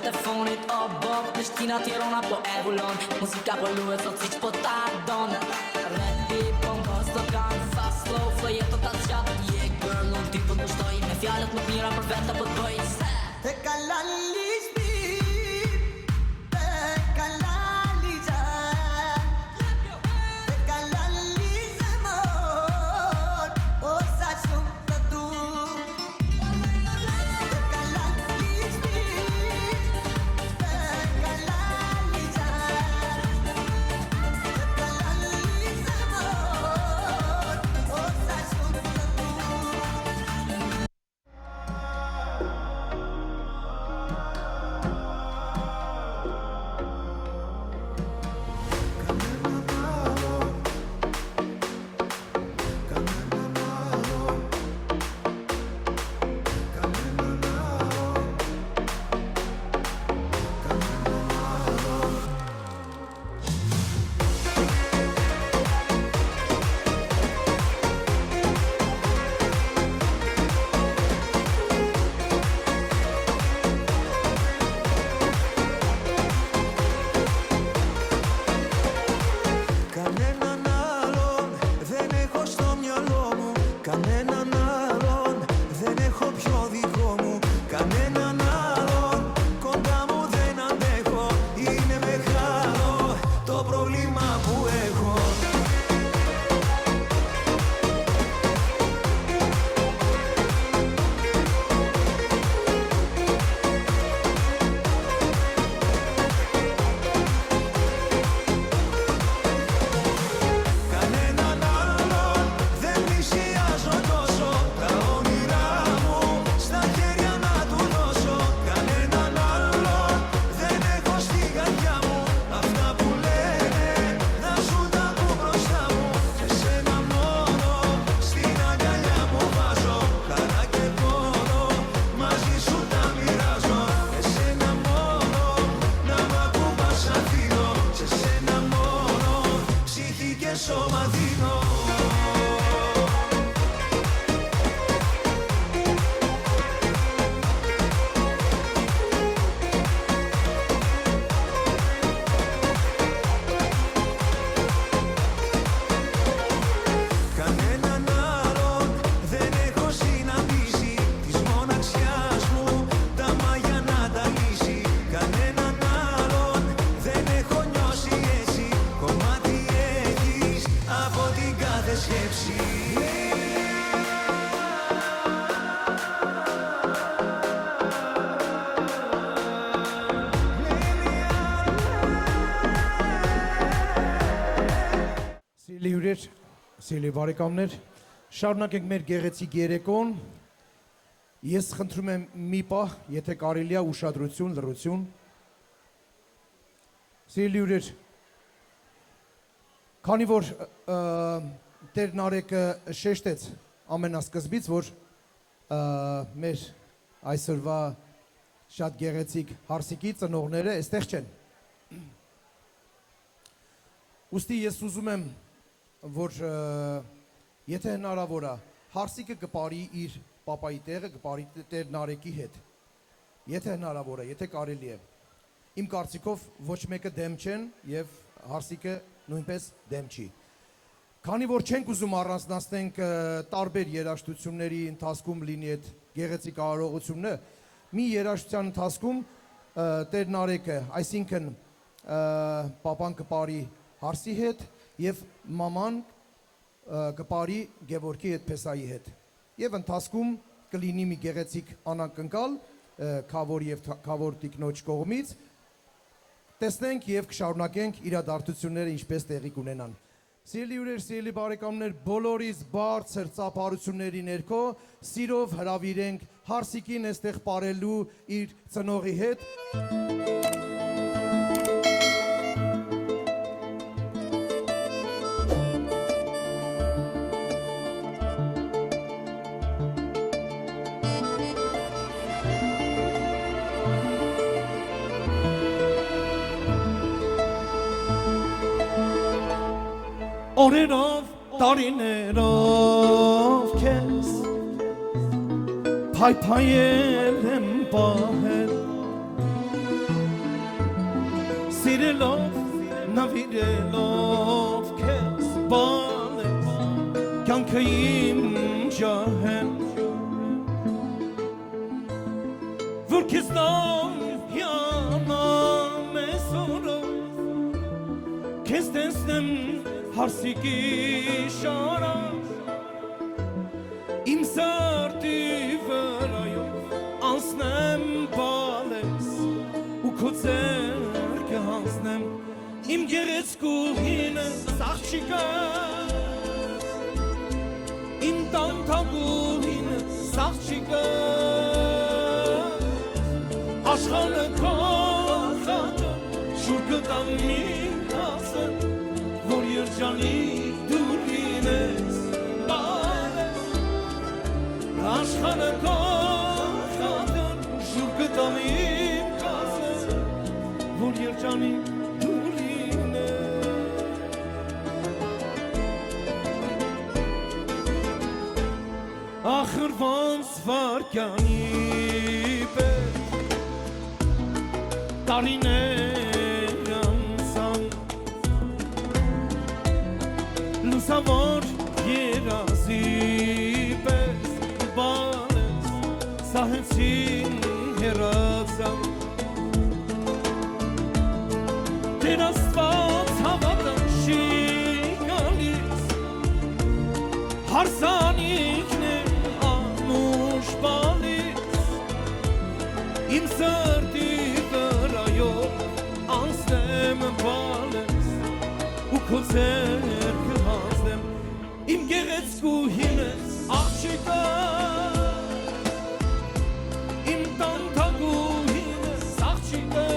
telefonit obok Prishtina, Tirana po e vullon Muzika po luet sot si që po ta don Rapi po m'posto kan Fast slow flow jeto ta qat Yeah girl, unë ty po t'mushtoj Me fjallet më t'mira për veta po t'boj Te kalali shpi Te kalali gjan Te kalali zemor O sa shumë të du Te kalali shpi Te kalali gjan Te kalali zemor O sa shumë të du Κανέναν άλλον δεν έχω στο μυαλό μου Κανέναν άλλον δεν έχω πιο δικό μου Κανέναν άλλον κοντά μου δεν αντέχω Είναι μεγάλο το πρόβλημα που έχω Κανέναν άλλον δεν πλησιάζω τόσο Τα όνειρά μου στα χέρια να του δώσω Κανέναν άλλον δεν έχω στην καρδιά μου Αυτά που λένε να σου τα πω μπροστά μου Και σένα μόνο στην αγκαλιά μου βάζω Χαρά και πόνο μαζί σου τα μοιράζω Εσένα μόνο να μ' ακουμπάς αφήνω Σε σένα μόνο ψυχή και σώμα δίνω Κανέναν άλλον δεν έχω συναντήσει Της μοναξιάς μου τα μάγια να τα λύσει Κανέναν άλλον δεν έχω νιώσει έτσι Κομμάτι έχεις από την κάθε σκέψη Սիրելի հյուրեր, սիրելի բարեկամներ, շարունակենք մեր գեղեցիկ երեկոն։ Ես խնդրում եմ մի պահ, եթե կարելի է ուշադրություն, լռություն։ Սիրելի հյուրեր, քանի որ Տեր Նարեկը շեշտեց ամենասկզբից, որ մեր այսօրվա շատ գեղեցիկ հարսիկի ծնողները այստեղ չեն։ Ուստի ես ուզում եմ, որ եթե հնարավոր է, հարսիկը կպարի իր պապայի տեղը, կպարի Տեր Նարեկի հետ։ Եթե հնարավոր է, եթե կարելի է։ Իմ կարծիքով ոչ մեկը դեմ չեն եւ հարսիկը նույնպես դեմ չի։ Քանի որ չենք ուզում առանձնացնենք տարբեր երաժշտությունների ընթացքում լինի այդ գեղեցիկ արարողությունը, մի երաժշտության ընթացքում Տեր Նարեկը, այսինքն պապան կպարի հարսի հետ եւ մաման կպարի Գևորգի հետ Փեսայի հետ։ Եվ ընթացքում կլինի մի գեղեցիկ անակնկալ Քավոր եւ Քավոր տիկնոջ կողմից։ Տեսնենք եւ կշարունակենք իրադարձությունները ինչպես տեղի կունենան։ Սիրելի հյուրեր, սիրելի բարեկամներ, բոլորիս բարձր ծափարությունների ներքո սիրով հրավիրենք հարսիկին այստեղ ապարելու իր ծնողի հետ։ օրերով, տարիներով քեզ փայփայել եմ պահել նվիրելով քեզ բանես կյանքը իմ ջահեն որ քեզ տամ հյանամ ես օրով քեզ տեսնեմ հարսիկի շարավ իմ սրտի վրայով անցնեմ բալես ու քո ձեռքը հանձնեմ իմ գեղեցկուհինը աղջիկը իմ տանտագուհինը աղջիկը աշխարհը քո խաչը շուր կտամ իմ հասը որ երջանիկ դու լինես բալես աշխարհը քո խաչը շուր կտամ իմ հասը որ երջանիկ Ախր ոնց վարկյանի պես տարիներ անցան լուսավոր երազի պես բանես սահեցին հեռացան Տեր Աստված հավատը չի գալիս հարսանիքն է անուշ բալիս իմ սրտի վրայով անցնեմ բալես ու քո ձեռքը հանձնեմ իմ գեղեցկուհինս աղջիկը իմ տանտագուհինս աղջիկը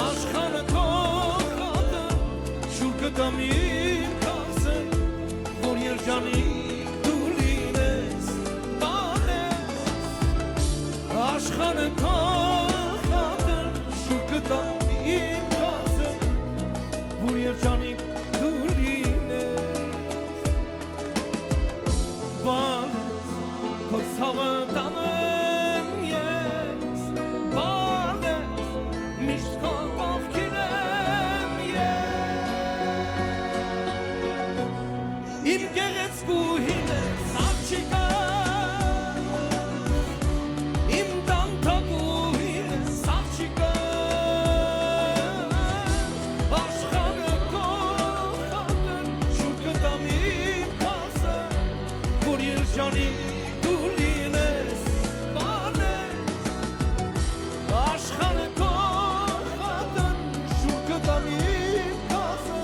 աշխարհը քո խաչը շուր կտամ իմ հասը որ երջանիկ դու լինես բանես աշխարհը քո խաչը շուր կտամ իմ հասը որ երջանիկ դու լինես բանես քո ցավը տանեմ ես բանես միշտ քո կողքին եմ իմ գեղեցկուհինս աղջիկը իմ տանտագուհինս աղջիկը աշխարհը քո խաչը շուր կտամ իմ հասը որ երջանիկ դու լինես բանես աշխարհը քո խաչը շուր կտամ իմ հասը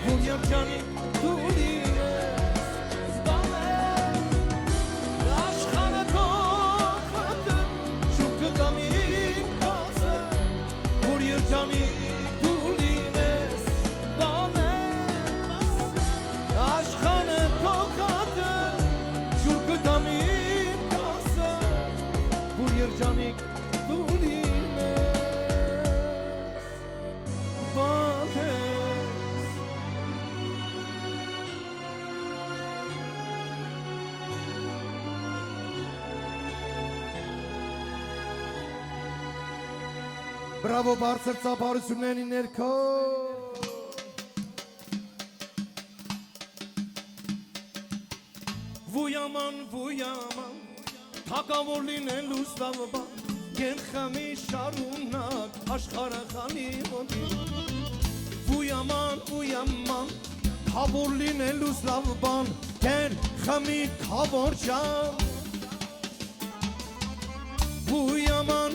որ երջանիկ դու լինես բանես աշխարհը քո խաչը շուր կտամ իմ հասը որ երջանիկ դու լինես բանես աշխարհը քո խաչը շուր կտամ իմ հասը որ երջանիկ դու լինես բանես Բրավո բարձր ծափարությունների ներքո Վույաման թակավոր լինելու ստավը Գենխամի շարունակ աշխարհը խանի ոտի Վույաման թավոր լինելու ստավը Գենխամի թավոր ջան Վույաման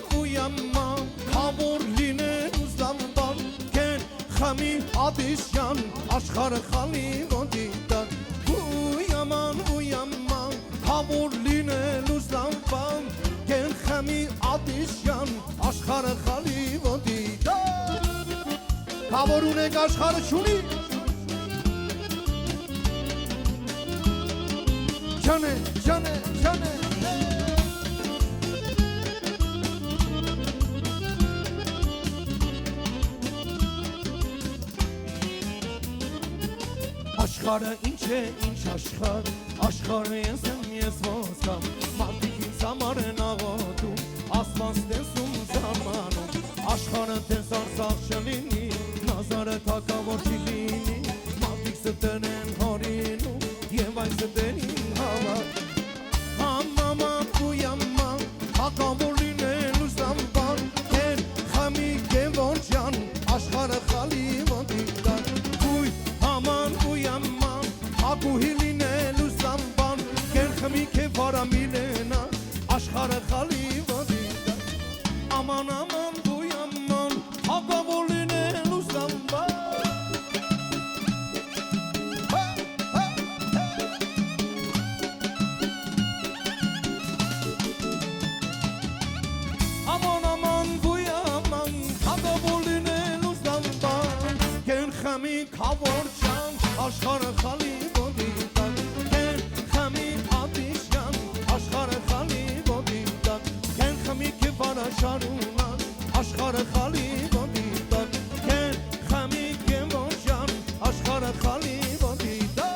թավոր լինելու ստավը Գենխամի ադիշյան աշխարհը խանի ոտի Վույաման թավոր լինելու ստավը Գենխամի ադիշյան աշխարհը խանի ոտի Թավոր ունենք աշխարհը չունի Ջանե Աշխարհը ինչ է ինչ աշխարհը ես եմ ես ոսկամ մարդիկ ինձ համար են աղոթում ասված տեսում զարմանում սաղ չլինի Նազարը թակավոր չի լինի Մարդիկ ստեն են հորինում Եվ այն ստենին հավատ Համաման ու yaman Հակավոր լինել ու սամբան Են խամի գևոր ջան Աշխարը խալի ոտիկան Կույ haman ու yaman Հակուհի լինել ու սամբան Են խմի կեվարա միլենա Աշխարը խալի ոտիկան Aman aman bu yaman Hakavolline lusamba Aman aman bu yaman Hakavolline lusamba Ken khami kavorchan Aşkarı khali bodidan Ken khami atişyan Aşkarı khali bodidan Ken khami kevara sharunan Aşkarı khali bodidan Ken khami kevojan Aşkarı khali bodidan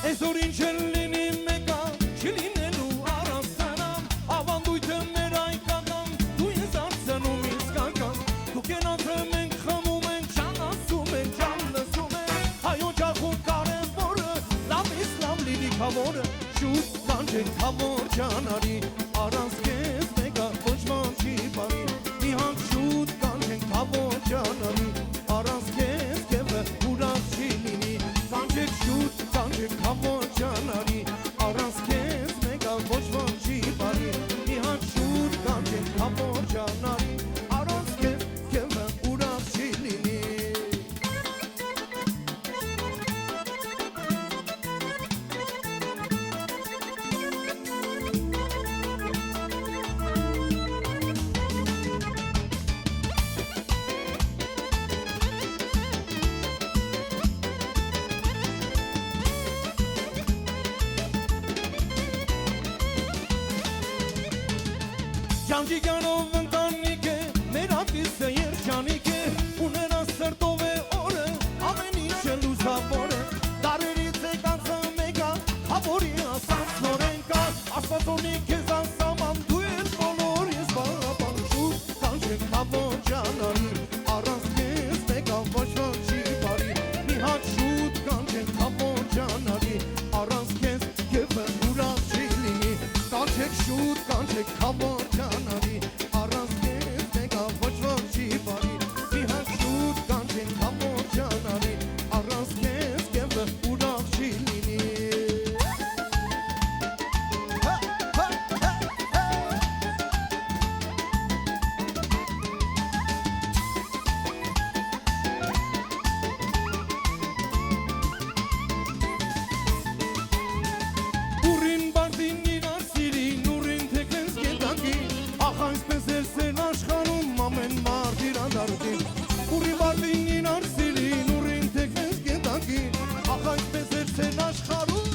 Ezorin çellini mega Çilinelu arasanam Avanduyte meray kakam Tu yazarsanum iskakam Tu kenatrımen khamumen Çanasumen canlasumen Hayo çarkut karen boru Lam islam lili kavor Şut kancen kavor canari Aras kez mega Koçman çipari Nihan şut kancen kavor canari Aras kez keve Uras çilini Kancek şut kancek kavor canari Aras kez mega Koçman çipari Nihan şut kancek kavor canari Aras kez keve Uras çilini Janjiganov ընտանիք է, մեր հատիսը երջանիկ է, ուներա սրտով է օրը, ամեն ինչ է լուսավոր է, դարերից է կանցը մեկա, հավորի ասանց նորեն կա, ասվածոնի քեզ անսաման, դու ես բոլոր ես բաղապան, շուտ կանչեք հավոր ճանարի, առանց քեզ մեկա ոչ ոք չի բարի, մի հատ շուտ կանչեք հավոր ճանարի, առանց քեզ կեվը ուրախ չի լինի, կանչեք շուտ կանչեք հավոր ճանարի, առանց քեզ մեկա ոչ ոք չի բարի, մի հատ շուտ կանչեք հավոր ճանարի, առանց քեզ կեվը ուրախ չի լինի Ուրին բարդին իրար սիրին, ուրին թեքենց գետակին Ախ այսպես էր սեն աշխարում ամեն մարդ իրադարձին Ուրին բարդին իրար սիրին, ուրին թեքենց գետակին Ախ այսպես էր սեն աշխարում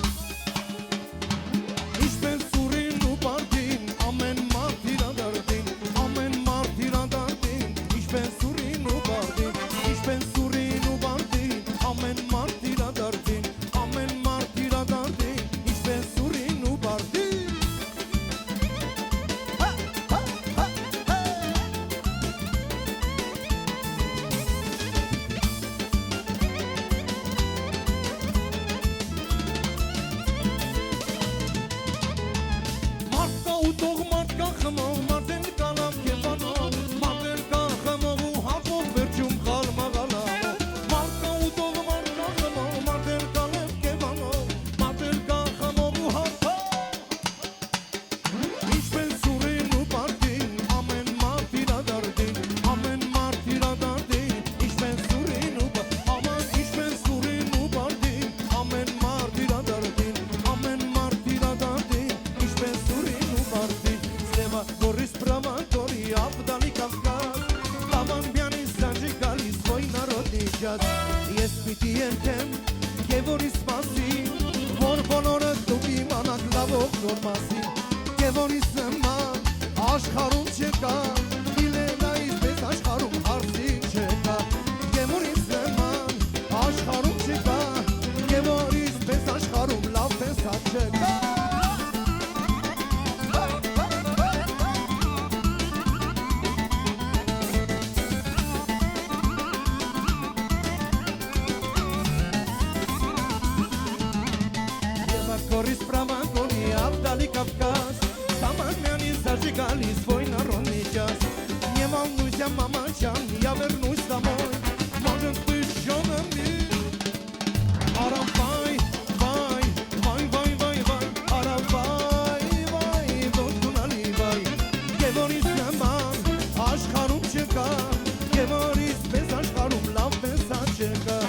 Ինչպես ուրին ու բարդին, ամեն մարդ իրադարձին Ամեն մարդ իրադարձին, ինչպես ուրին ու բարդին Ինչպես ուրին ու բարդին, ամեն մարդ իրադարձին Ամեն մարդ իրադարձին, ինչպես ուրին ու բարդին Մարդկա ու տող մարդկա խմող, մարդեն կանավ կեվանով Մարդեն կա խմող ու հապով վերջում խալ մաղալավ Մարդկա ու տող մարդկա խմող, մարդեն կանավ կեվանով Մարդեն կա խմող ու հապով Ինչպես ուրին ու բարդին, ամեն մարդ իրադարձին Ամեն մարդ իրադարձին, ինչպես ուրին ու բարդին Աման ինչպես ուրին ու բարդին, ամեն մարդ իրադարձին Ամեն մարդ իրադարձին, ինչպես ուրին ու բարդին Սլևա գորիս պրավա գորի ապդալի կավկազ Տավան բյանի սանջի գալիս ոյ նարոդի ջաց Ես պիտի ենքեմ կևորի սպասին Որ բոլորը դուք իմանաք լավով նոր մասին Կևորի սման աշխարում չեկա Իլենայից մեզ աշխարում հարսին չեկա Կևորի սման գալիս վոյնա ռոմիջաս Նեման նույսյա մամանչան Յավեր նույս դամոյ Մոջն պիշոնը մի Արամ վայ, վայ, վայ, վայ, վայ, վայ Արամ վայ, վայ, ոտունալի վայ Գևորիս նման աշխարում չկա Գևորիս պես աշխարում լավ պեսա չկա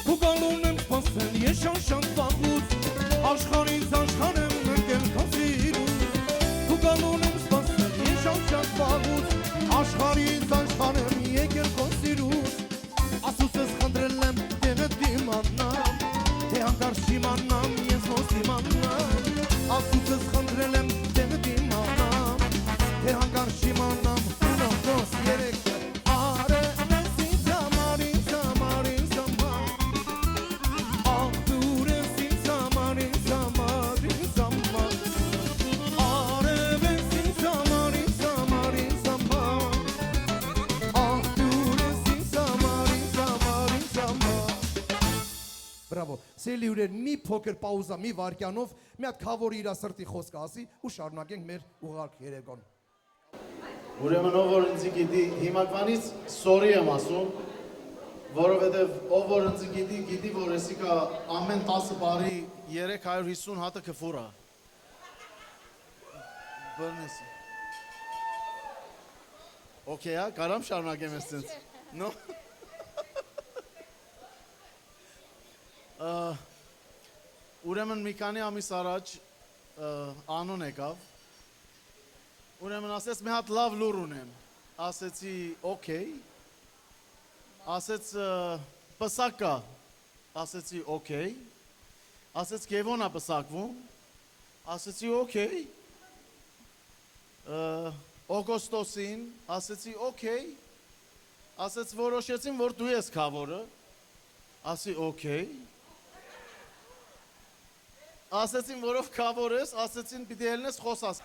Կուկալուն եմ սպասել եշանշան վաղուց Աշխարից աշխար եմ ընկել կասիրուց Կուկալուն եմ սպասել եշանշան վաղուց Աշխարից աշխար եմ եկել կասիրուց Ասուսս խնդրել եմ տեղը դիմանամ Թե հանկարծ շիմանամ ես ոնց իմանամ Ասուսս խնդրել եմ տեղը դիմանամ Թե հանկարծ շիմանամ Նոս երեք Արևես ինձ համար, ինձ համար, ինձ համար Աղբուրս ինձ համար, ինձ համար, ինձ համար Արևես ինձ համար, ինձ համար, ինձ համար Աղբուրս ինձ համար, ինձ համար, ինձ համար Բրավո, սելի ուրեր մի փոքր պաուզա, մի վարկյանով մի հատ քավոր իրա սրտի խոսք ասի ու շարունակենք մեր ուղղակ երեկոն Ուրեմն ով որ ինձ գիտի հիմակվանից սորի եմ ասում, որովհետև ով որ ինձ գիտի, որ եսիկա ամեն 10 բարի 350 հատը կֆուրա։ Բրնես։ Okay, կարամ շարունակեմ ես ցենց։ No։ Ուրեմն մի քանի ամիս առաջ անուն եկավ Ուրեմն ասեց մի հատ լավ լուր ունեմ, ասեցի օքեյ, ասեց պսակ կա, ասեցի օքեյ, ասեց գևոն ա պսակվում, ասեցի օքեյ, օգոստոսին, ասեցի օքեյ, ասեց որոշեցին, որ դու ես քավորը, ասի օքեյ, ասեցին, որով քավոր ես, ասեցին պիտի ելնես խոսաս,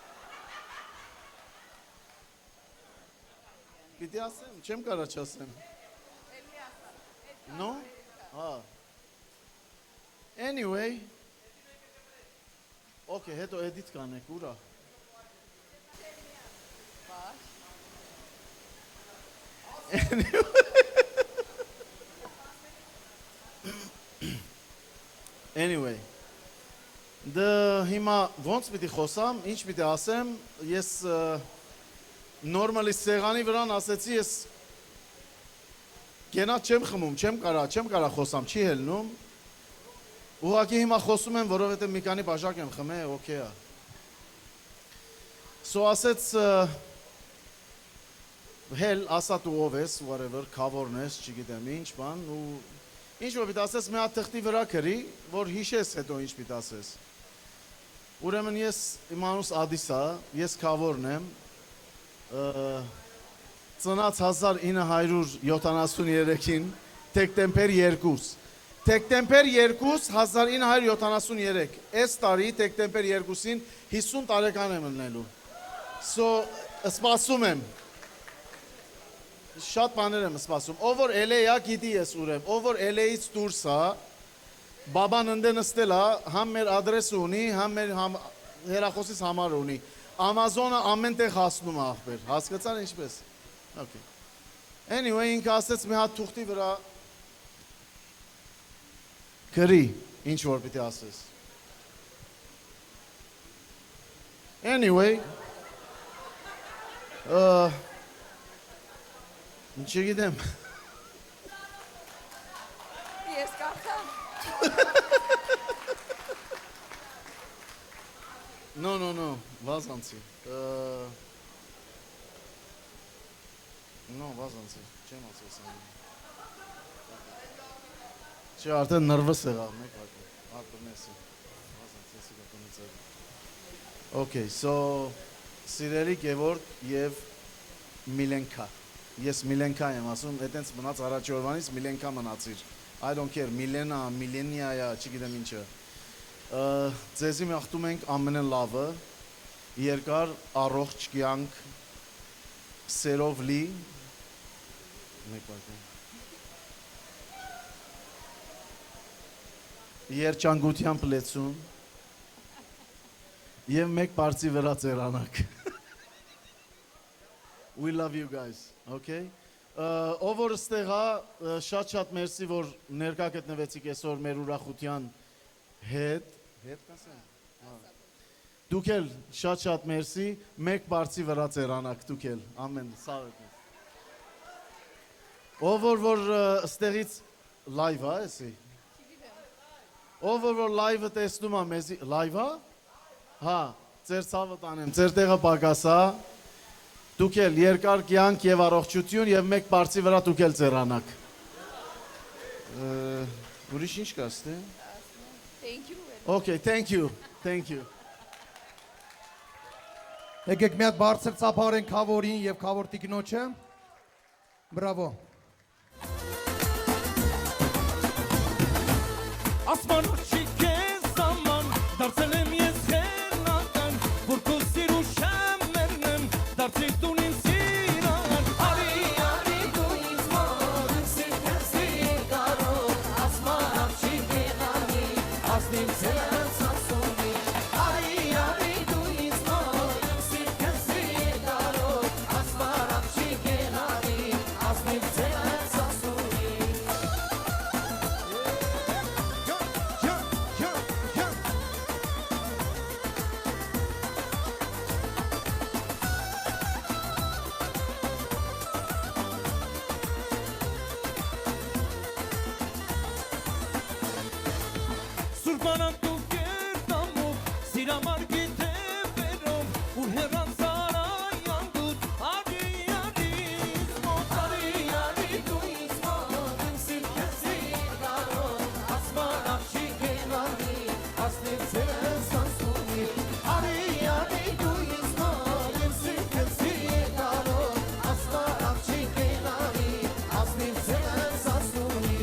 Պիտի ասեմ, չեմ կարա չասեմ։ No? Anyway. Okay, հետո edit կանեք, ուրա։ Anyway. Դե հիմա ոնց պիտի խոսամ, ինչ պիտի ասեմ, ես Նորմալի սեղանի վրան ասեցի ես գենա չեմ խմում, չեմ կարա խոսամ, չի հելնում Ուղղակի հիմա խոսում եմ, որովհետև մի քանի բաժակ եմ խմե, օքեյ է So ասեց հել ասա դու ով ես, whatever, քավորն ես, չգիտեմ ինչ բան ու ինչ որ պիտի ասես մի հատ թղթի վրա գրի, որ հիշես հետո ինչ պիտի ասես Ուրեմն ես իմ անունս Ադիսա, ես քավորն եմ ծնած 1973-ին տեկտեմբեր 2 Տեկտեմբեր 2 1973 Այս տարի տեկտեմբեր 2-ին 50 տարեկան եմ ելնելու So սպասում եմ Շատ բաներ եմ սպասում Ով որ LA-ա գիտի ես ուրեմ Ով որ LA-ից դուրս է Բաբան ընդե նստել է Համ մեր ադրեսը ունի Համ մեր հեռախոսից համար ունի Ամազոնը ամեն տեղ հասնում է ախպեր, հասկացան ինչպես Okay. Anyway, ինքը ասեց մի հատ թուղթի վրա գրի, ինչ որ պիտի ասես Anyway Չգիտեմ Ես կարծեմ No, վազանցի No, վազանցի, չեմ ասես Չի արդեն նրվս եղավ, մեկ հարկնեսի Վազանցի կտնից Okay, so Սիրելի Գևորգ և Միլենկա Ես Միլենկա եմ ասում, հետենց մնաց առաջի օրվանից Միլենկա մնացիր I don't care, Միլենա, Միլենիա, չգիտեմ ինչը Ձեզի մաղթում ենք ամենը լավը, երկար առողջ կյանք, սերով լի մեկ վայրկյան երջանկությամբ լեցուն եւ մեկ բարձի վրա ծերանակ We love you guys, okay? Ով որ ստեղ է, շատ մերսի, որ ներկա գտնվեցիք այսօր մեր ուրախության հետ կասեմ։ Դուք էլ շատ մերսի, մեկ բարձի վրա ծերանակ, դուք էլ, ամեն, սաղ եք։ Ով որ ստեղից լայվ է, էսի։ Ով որ լայվը տեսնում է մեզի, լայվ է։ Հա, ձեր ցավը տանեմ, ձեր տեղը պակաս է։ Դուք էլ երկար կյանք եւ առողջություն եւ մեկ բարձի վրա դուք էլ ձերանակ։ Ուրիշ ինչ կաս թե։ Thank you. Okay, thank you. Եկեք մի հատ բարձր ծափարենք խավորին եւ խավոր տիկնոջը։ Բրավո։ Ասման չի քեզ zaman դարձել եմ ես խենական որ քո սիրու շամերնեմ դարձել տուն ինձ սիրան արի դու ինձ մոտ սիրտի կարող ասման չի գեղանի ասնիմ ցած ասոմի արի դու ինձ մոտ սիրտի կարող ասման չի գեղանի ասնիմ ցած ասոմի Surbanak tu kerdamov, siramar gitevero, uheran sarayan tut, ari ismot, ari tu ismot, sirkesi garot, asmanak shigenani, asnim sen sansuni, ari tu ismot, sirkesi garot, asmanak shigenani, asnim sen sansuni.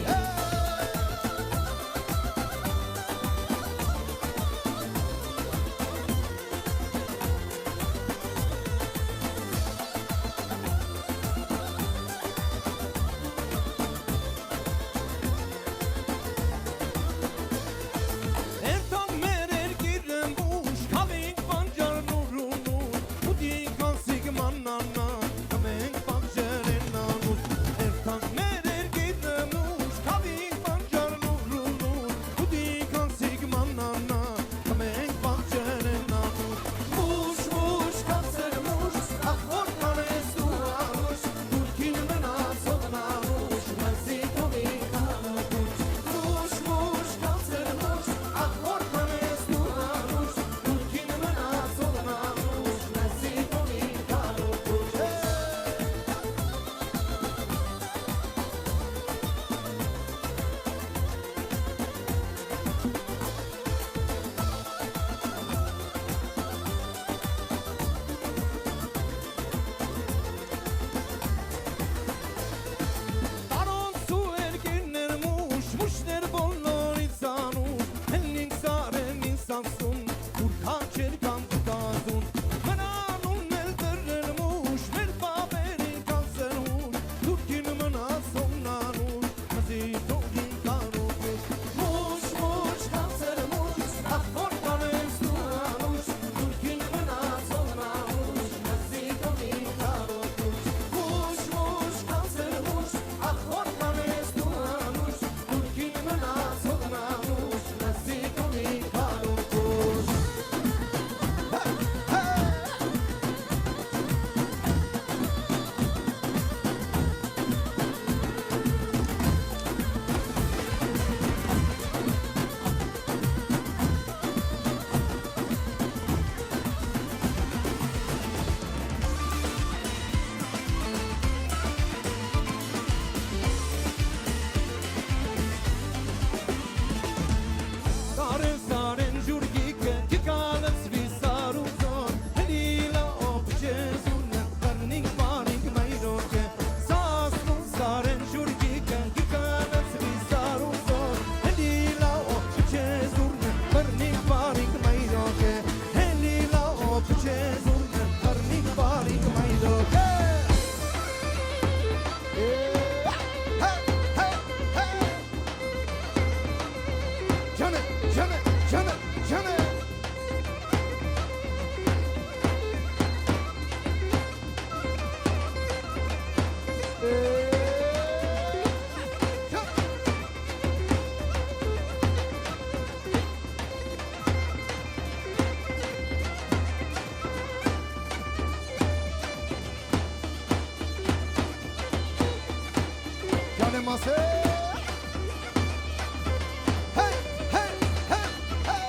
եմ ասել Hey, hey, hey, hey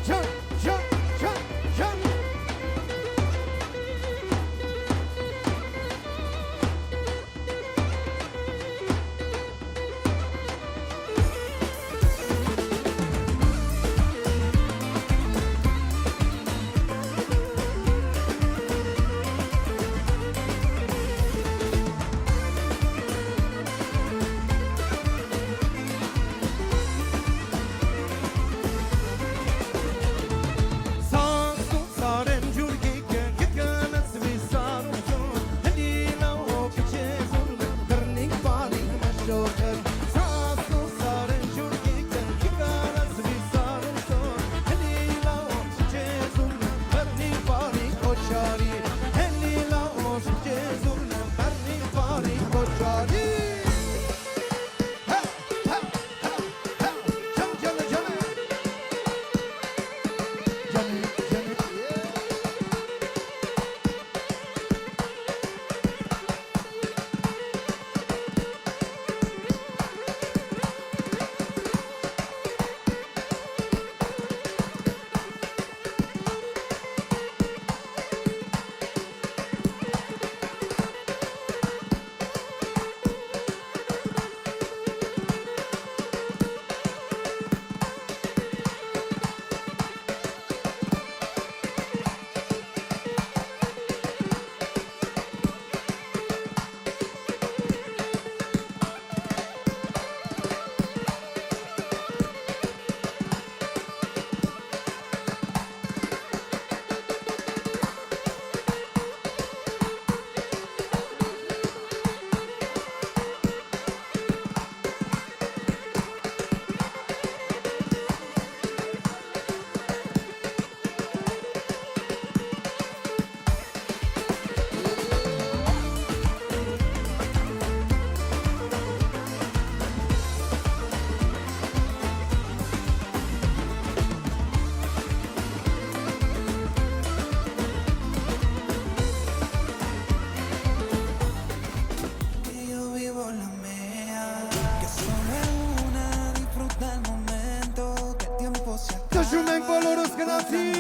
Jump, jump, jump, jump Sansun saren jurgike gitganas visarun Hadina o kichezun Karnik panik mashokan Sansun saren jurgike gitganas visarun Hadina o kichezun Karnik panik kochari Hadina o kichezun Karnik panik kochari Hey, hey, hey, hey Jump, jump, jump Johnny, Johnny, yeah. Yo vivo la mía, que solo es una, disfruta el momento, que el tiempo se acaba. Դժում ենք բոլորս գնացինք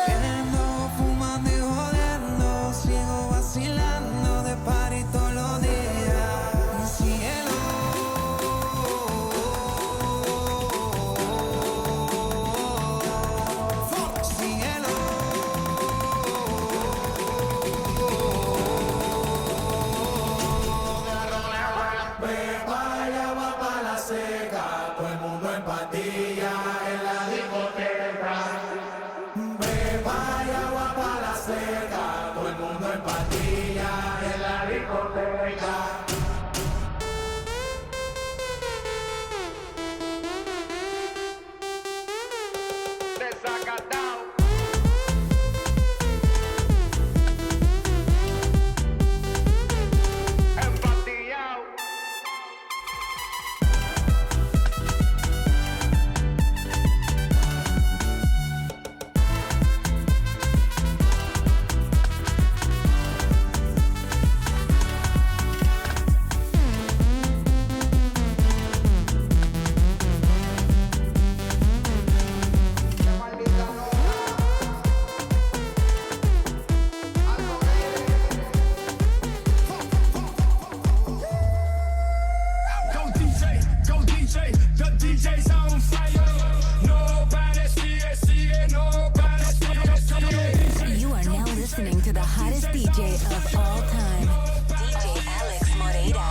Bebiendo, fumando y jodiendo, sigo vacilando de party todos los días. Mi cielo, cielo. Vaya va pa' la seca, todo el mundo en patilla en la discoteca. Vaya va pa' la seca, todo el mundo en patilla en la discoteca. Desacatado. Empatillado. You are now listening to the hottest DJ of all time, DJ Alex Moreira.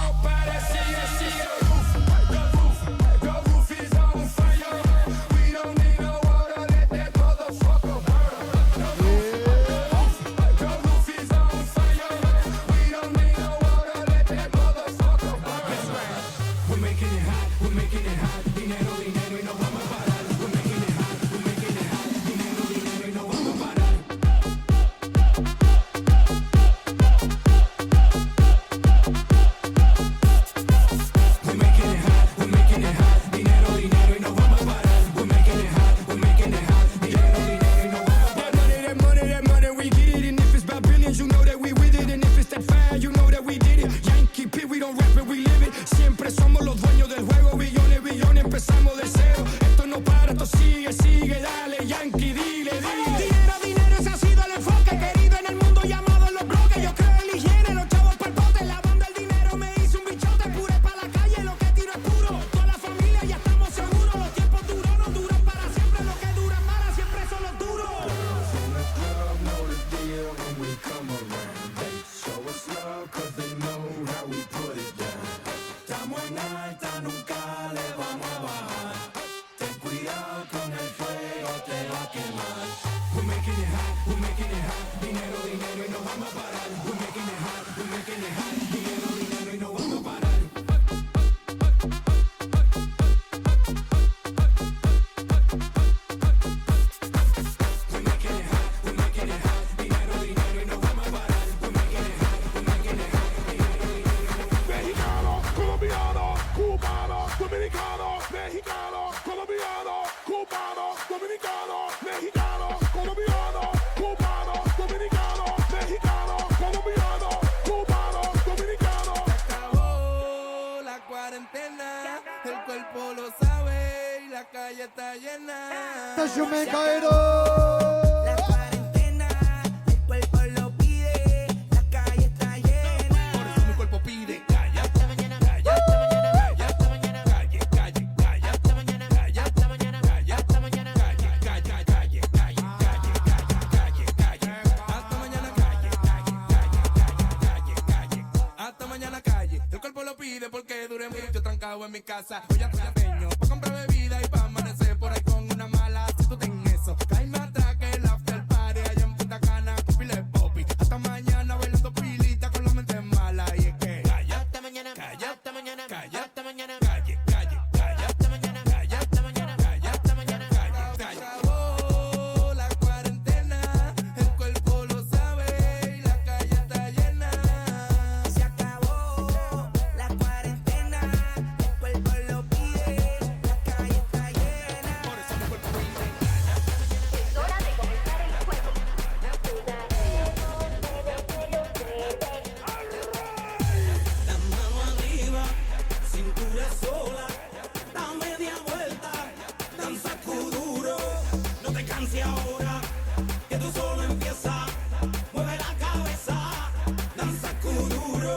you know that we with it. And if it's that fire, you know that we did it. Yankee P, we don't rap it, we live it. Siempre somos los dueños del juego. Billones, billones, empezamos de cero. Esto no para, esto sigue, sigue. Dale, Yankee, dile, dile. Dinero, dinero, ese ha sido el enfoque. Querido en el mundo, llamado en los bloques. Yo creo en la higiene, los chavos pa'l pote. La banda del dinero me hizo un bichote. Pure pa' la calle, lo que tiro es puro. Toda la familia ya estamos seguros. Los tiempos duros no duran para siempre. Lo que duran para siempre son los duros. Estamos en alta, nunca le vamos a bajar. Ten cuidado con el fuego, te va a quemar. We're making it hot, we're making it hot. Dinero, dinero y no vamos a parar. We're making it hot, we're making it hot. Dinero, dinero y no vamos a parar. We're making it hot, we're making it hot. Dinero, dinero y no vamos a parar. We're making it hot, we're making it hot. Dinero, dinero. Mexicano, colombiano, cubano, dominicano, mexicano, colombiano, cubano, dominicano, mexicano, colombiano, cubano, dominicano, mexicano, colombiano, cubano, dominicano. Acabó la cuarentena, el cuerpo lo sabe y la calle está llena. La cuarentena, el cuerpo lo pide, la calle está llena. Por eso mi cuerpo pide calle hasta mañana, calle hasta mañana, calle hasta mañana, calle, calle, calle hasta mañana, calle hasta mañana, calle hasta mañana, calle, calle, calle, calle, calle, calle, calle, hasta mañana, calle, calle, calle, calle, calle, hasta mañana, calle. El cuerpo lo pide porque duré mucho trancado en mi casa. Voy a peño pa' comprar bebida y pa' amanecer por ahí con una mala. Si tú tenés eso, caíme atrás que el after party allá en Punta Cana con pile popi. Hasta mañana bailando pilita con la mente mala. Y es que calle hasta mañana, calle hasta mañana, calle hasta mañana, calle, calle, calle hasta mañana, calle hasta mañana, calle hasta mañana, calle, calle. Acabó la cuarentena, el cuerpo lo sabe y la calle está llena. Se acabó la cuarentena, el cuerpo lo pide, la calle está llena. Por eso mi cuerpo pide. Es hora de comenzar el juego. La mano arriba, cintura sola, da media vuelta, danza kuduro. No te canses ahora, que tú solo empieza. Mueve la cabeza, danza kuduro.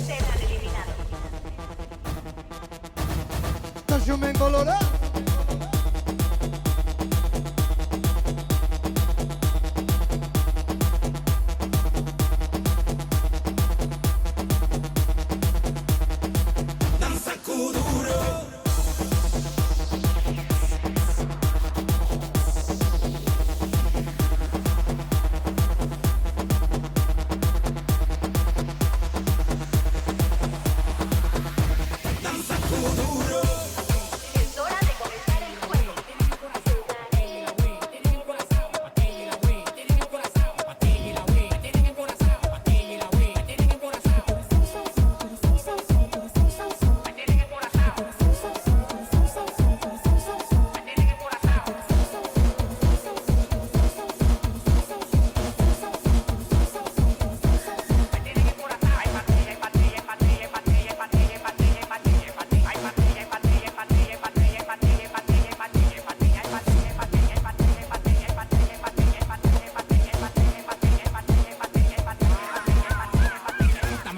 Serán eliminados. Taşumen kolora. Danza kuduro. Danza kuduro. Es hora de comenzar el juego.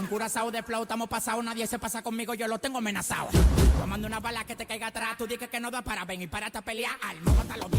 Curazao de flow, estamos pasados, nadie se pasa conmigo, yo lo tengo amenazado. Tomando una bala que te caiga atrás, tú dices que no da para ven y párate a pelear, al no mata los